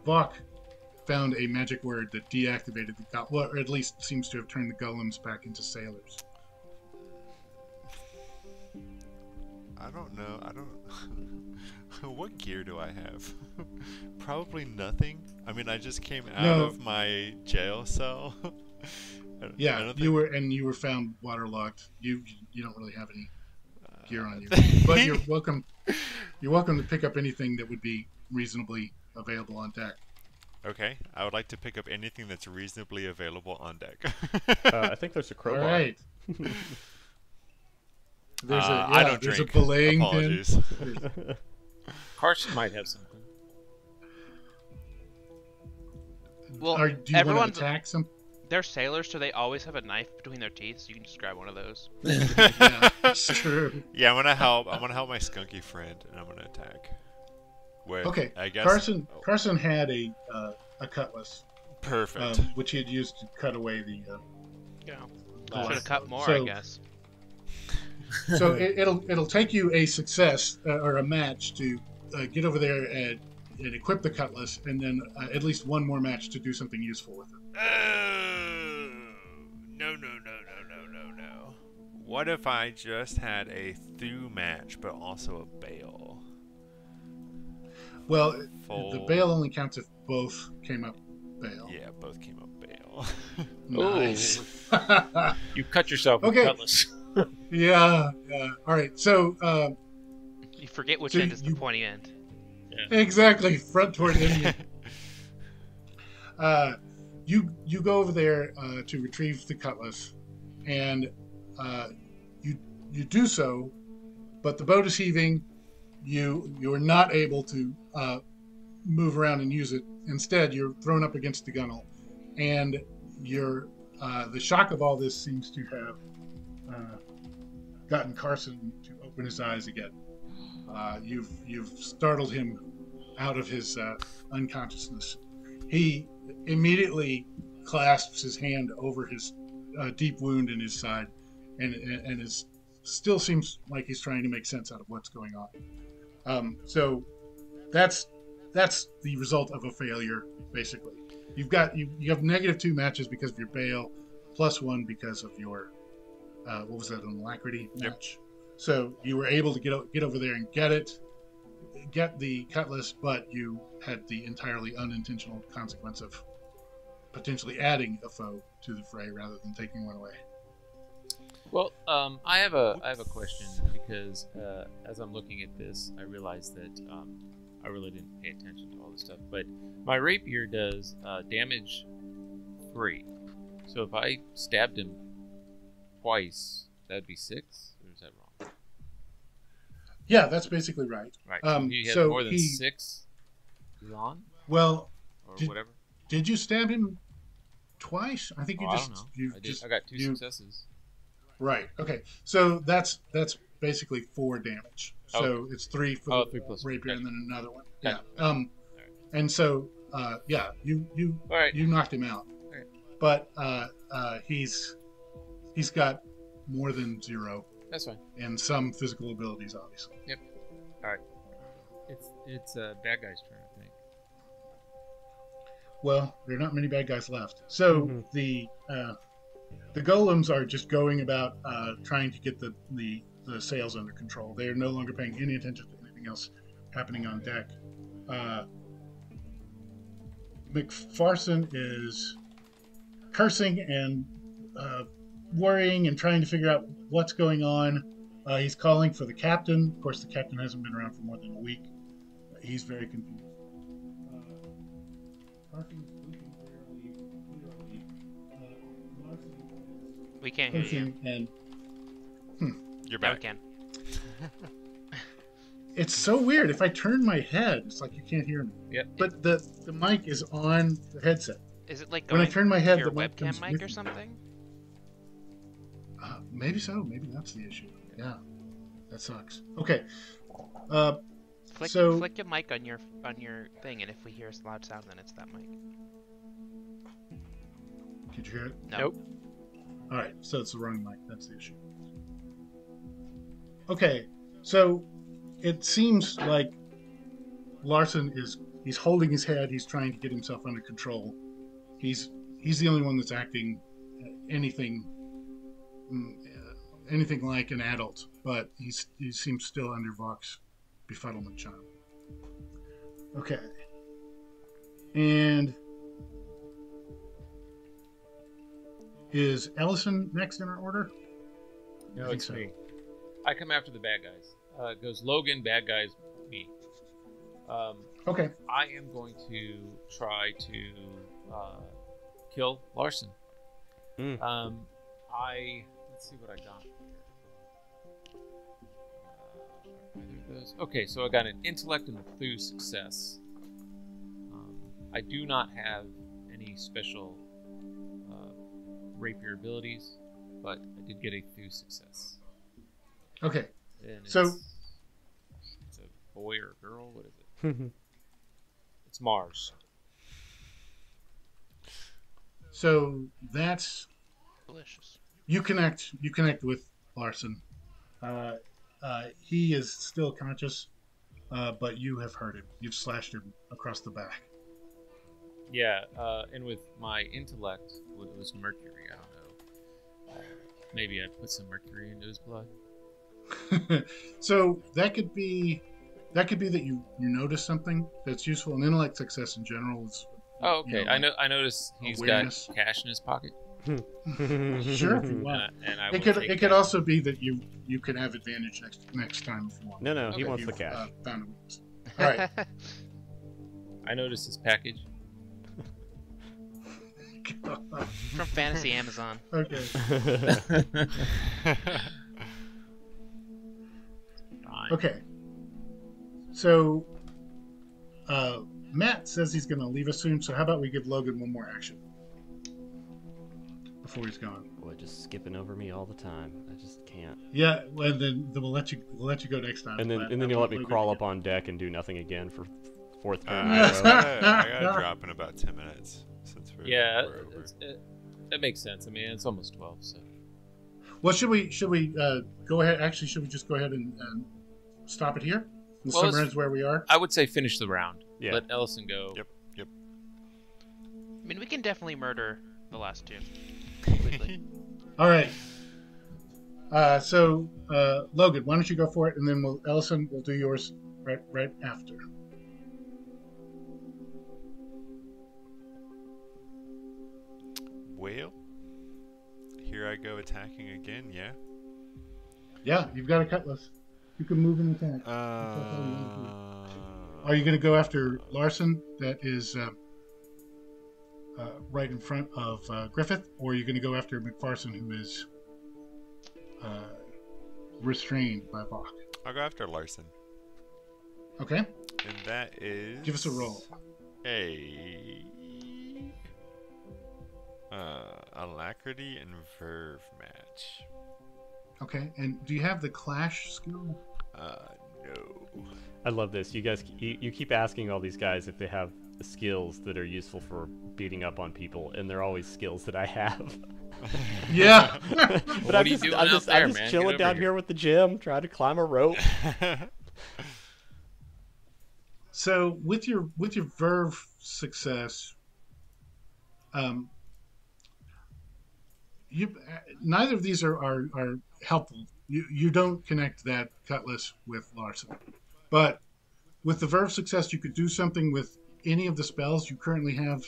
Vok found a magic word that deactivated the well, or at least seems to have turned the golems back into sailors. I don't know. I don't. What gear do I have? Probably nothing. I mean, I just came out of my jail cell. I Yeah, don't you think- were found waterlogged. You don't really have any gear on you, but you're welcome. You're welcome to pick up anything that would be reasonably available on deck. Okay, I would like to pick up anything that's reasonably available on deck. I think there's a All crowbar. right. There's I don't there's drink. a belaying pin. Apologies. Carson might have something. Well, Do you want to everyone's attack some? they're sailors, so they always have a knife between their teeth, so you can just grab one of those. Yeah, it's true. Yeah, I'm gonna help my skunky friend, and I'm gonna attack. With, Okay, I guess. Carson had a cutlass, Perfect. which he had used to cut away the. Yeah. the Should have cut more, So- I guess. So it'll take you a success or a match to get over there and equip the cutlass, and then at least one more match to do something useful with it. Oh, no. What if I just had a thew match, but also a bale? Well, the Full- bail only counts if both came up bail. Yeah, both came up bale. Nice. You cut yourself with Okay. cutlass. Yeah. All right. So You forget which So end is you- the pointy end. Exactly, front toward Indian. You go over there to retrieve the cutlass, and you do so, but the boat is heaving. You are not able to move around and use it. Instead, you're thrown up against the gunwale, and the shock of all this seems to have gotten Carson to open his eyes again. You've startled him out of his unconsciousness. He immediately clasps his hand over his deep wound in his side, and still seems like he's trying to make sense out of what's going on. So that's the result of a failure, basically. You have -2 matches because of your bail, +1 because of your what was that, an alacrity match. So you were able to get over there and get the cutlass, but you had the entirely unintentional consequence of potentially adding a foe to the fray rather than taking one away. Well, I have a question because as I'm looking at this, I realized that I really didn't pay attention to all this stuff. But my rapier does damage 3. So if I stabbed him twice, that'd be 6, or is that wrong? Yeah, that's basically right. Right. He has so more than 6. He's on. Well, or whatever. Did you stab him twice? I think you I just. don't know. I got 2 successes. Right. Okay. So that's basically 4 damage. So it's 3 for the 3 plus rapier, and then another one. Yeah. Right. And so you knocked him out. Right. But he's got more than 0. That's fine. And some physical abilities, obviously. Yep. All right. It's a bad guy's turn, I think. Well, there are not many bad guys left. So the golems are just going about trying to get the sails under control. They are no longer paying any attention to anything else happening on deck. McPherson is cursing and worrying and trying to figure out what's going on. He's calling for the captain. Of course, the captain hasn't been around for more than a week. He's very confused. We can't hear you. And You're Now we back. can. it's so weird. If I turn my head, it's like you can't hear me. Yep. But the mic is on the headset. Is it like When I going turn my to head, your the mic comes webcam mic with or me. something? Maybe so. Maybe that's the issue. Yeah, that sucks. Okay. So Flick your mic on your thing, and if we hear a loud sound, then it's that mic. Could you hear it? No. Nope. All right. So it's the wrong mic. That's the issue. Okay. So it seems like Larson he's holding his head. He's trying to get himself under control. He's the only one that's acting anything like an adult, but he seems still under Vox befuddlement charm. Okay. And is Ellison next in our order? No, I think it's so. me. I come after the bad guys. It goes Logan, bad guys, me. Okay. I am going to try to kill Larson. Let's see what I got here. Either of those. Okay, so I got an intellect and a clue success. I do not have any special rapier abilities, but I did get a clue success. Okay. And So- it's a boy or a girl? What is it? It's Mars. So that's Delicious. you connect with Larson. He is still conscious, but you have hurt him. You've slashed him across the back. Yeah, and with my intellect, it was mercury. I don't know. Maybe I put some mercury into his blood. So that could be that you notice something that's useful. An intellect success in general is. Oh, okay. You know, I noticed he's awareness. got cash in his pocket. Sure, if you want. And I It will could take it could that. also be that you can have advantage next time if you want. No, he Okay. wants the You've, cash. found a weakness. All right. I noticed this package. From Fantasy Amazon. Okay. Fine. Okay. So, Matt says he's going to leave us soon. So how about we give Logan one more action before he's gone? Boy, just skipping over me all the time. I just can't. Yeah. Well, then we'll let you go next time. And then you'll let me crawl up on deck and do nothing again for fourth turn. in a I row. gotta drop in about 10 minutes since Yeah, we're over. that makes sense. I mean, it's almost 12, so. Well, should we go ahead? Actually, should we just go ahead and stop it here? We'll Well, summarize where we are. I would say finish the round. Yeah. Let Ellison go. Yep. I mean, we can definitely murder the last two. Completely. All right. So Logan, why don't you go for it, and then Ellison will do yours right after. Well, here I go attacking again, yeah? Yeah, you've got a cutlass. You can move and attack. Are you going to go after Larson, that is right in front of Griffith, or are you going to go after McPherson, who is restrained by Bach? I'll go after Larson. Okay. And that is... Give us a roll. Alacrity and Verve match. Okay, and do you have the Clash skill? No. I love this. You guys, you keep asking all these guys if they have skills that are useful for beating up on people, and they're always skills that I have. Yeah. But What I'm are you just, doing I'm out just, there, I'm just man? Get chilling over down here. here with the gym, trying to climb a rope. So with your Verve success, neither of these are helpful. You don't connect that cutlass with Larson, but with the Verve success, you could do something with any of the spells you currently have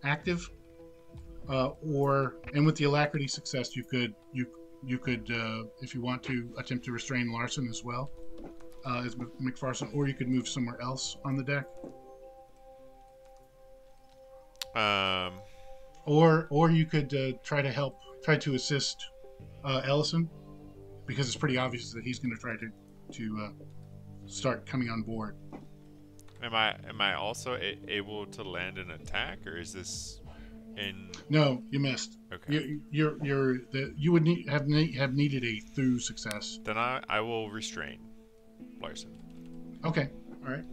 active, and with the Alacrity success, you could if you want to attempt to restrain Larson as well as McPherson, or you could move somewhere else on the deck. Or you could try to assist Ellison, because it's pretty obvious that he's going to try to start coming on board. Am I also able to land an attack, or is this in? No, you missed. Okay. You would have needed a through success. Then I will restrain Larson. Okay. All right.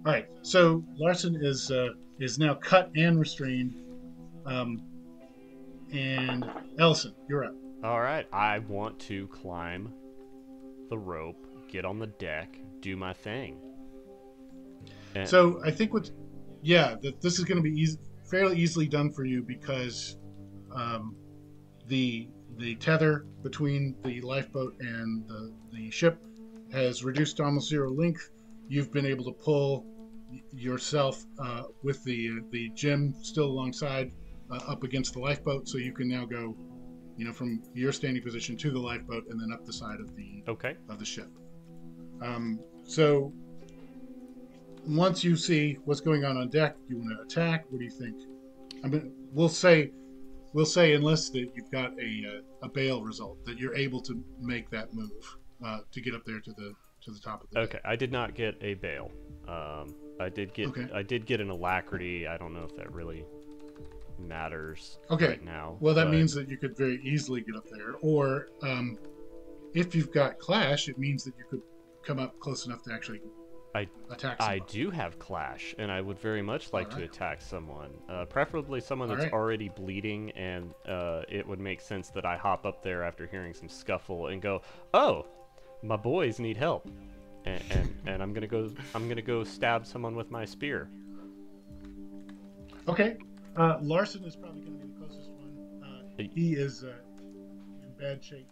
All right. So Larson is now cut and restrained. And Ellison, you're up. All right, I want to climb the rope, get on the deck, do my thing. And So I think this is going to be fairly easily done for you, because the tether between the lifeboat and the ship has reduced to almost zero length. You've been able to pull yourself with the gem still alongside up against the lifeboat, so you can now go, from your standing position to the lifeboat and then up the side of the ship. So once you see what's going on deck, you want to attack. What do you think? I mean, we'll say unless that you've got a bail result, that you're able to make that move to get up there to the top of the Okay, I did not get a bail. I did get an alacrity. I don't know if that really matters right now. Well, that means that you could very easily get up there, or if you've got Clash, it means that you could come up close enough to actually attack someone. I do have Clash, and I would very much like to attack someone, preferably someone that's already bleeding, and it would make sense that I hop up there after hearing some scuffle and go, "Oh, my boys need help," and I'm gonna go stab someone with my spear. Okay. Larson is probably going to be the closest one. He is in bad shape.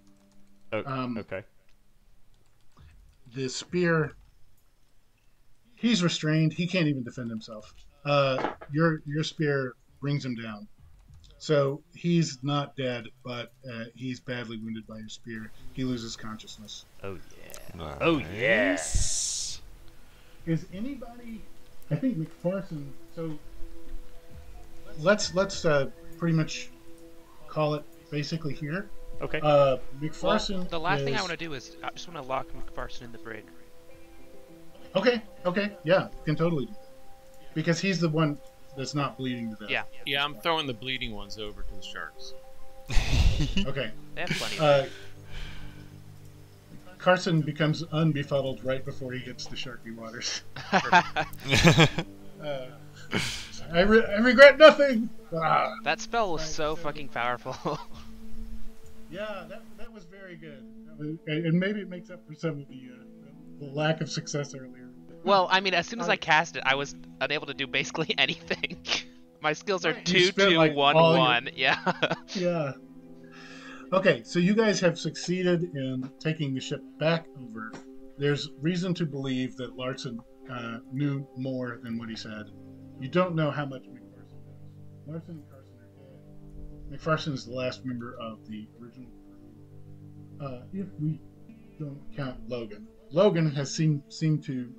Okay. The spear, he's restrained. He can't even defend himself. Your spear brings him down. So he's not dead, but he's badly wounded by your spear. He loses consciousness. Oh yeah. Oh, yeah. Nice. Is anybody? I think McPherson. So let's pretty much call it basically here. Okay. McPherson. The last thing I is- want to do is I just want to lock McPherson in the brig. Okay. Yeah, can totally do that because he's the one that's not bleeding to death. Yeah, Yeah, I'm throwing the bleeding ones over to the sharks. Okay. they have plenty of Carson becomes unbefuddled right before he hits the sharky waters. I regret nothing. Ah. That spell was Right, so so- fucking powerful. Yeah, that was very good. And maybe it makes up for some of the lack of success earlier. Well, I mean, as soon as I cast it, I was unable to do basically anything. My skills are Right, you 2, spent, 2, like, 1, all your- 1. Yeah. Yeah. Okay, so you guys have succeeded in taking the ship back over. There's reason to believe that Larson knew more than what he said. You don't know how much McPherson knows. Larson and Carson are dead. McPherson is the last member of the original crew. If we don't count Logan. Logan has seemed to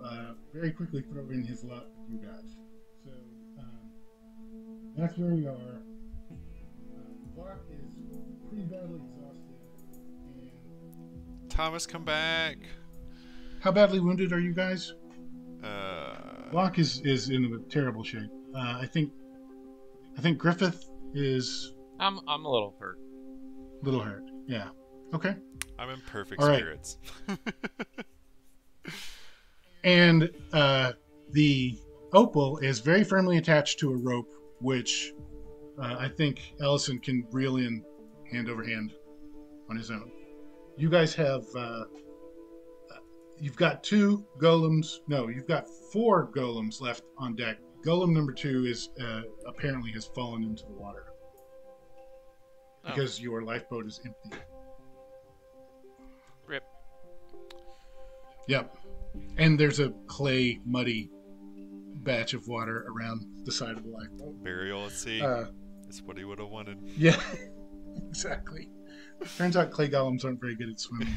very quickly throw in his lot with you guys. So that's where we are. Clark is pretty badly exhausted. And Thomas, come back. how badly wounded are you guys? Uh, Locke is in a terrible shape. I think Griffith is I'm a little hurt. a little hurt. Yeah. Okay. I'm in perfect All right. spirits. And the opal is very firmly attached to a rope, which I think Ellison can reel in hand over hand on his own. You guys have you've got 2 golems. No, you've got 4 golems left on deck. Golem number 2 is apparently has fallen into the water because your lifeboat is empty. Rip. Yep. And there's a clay, muddy batch of water around the side of the lifeboat. Burial at sea. Uh, It's what he would have wanted. yeah, exactly. Turns out clay golems aren't very good at swimming.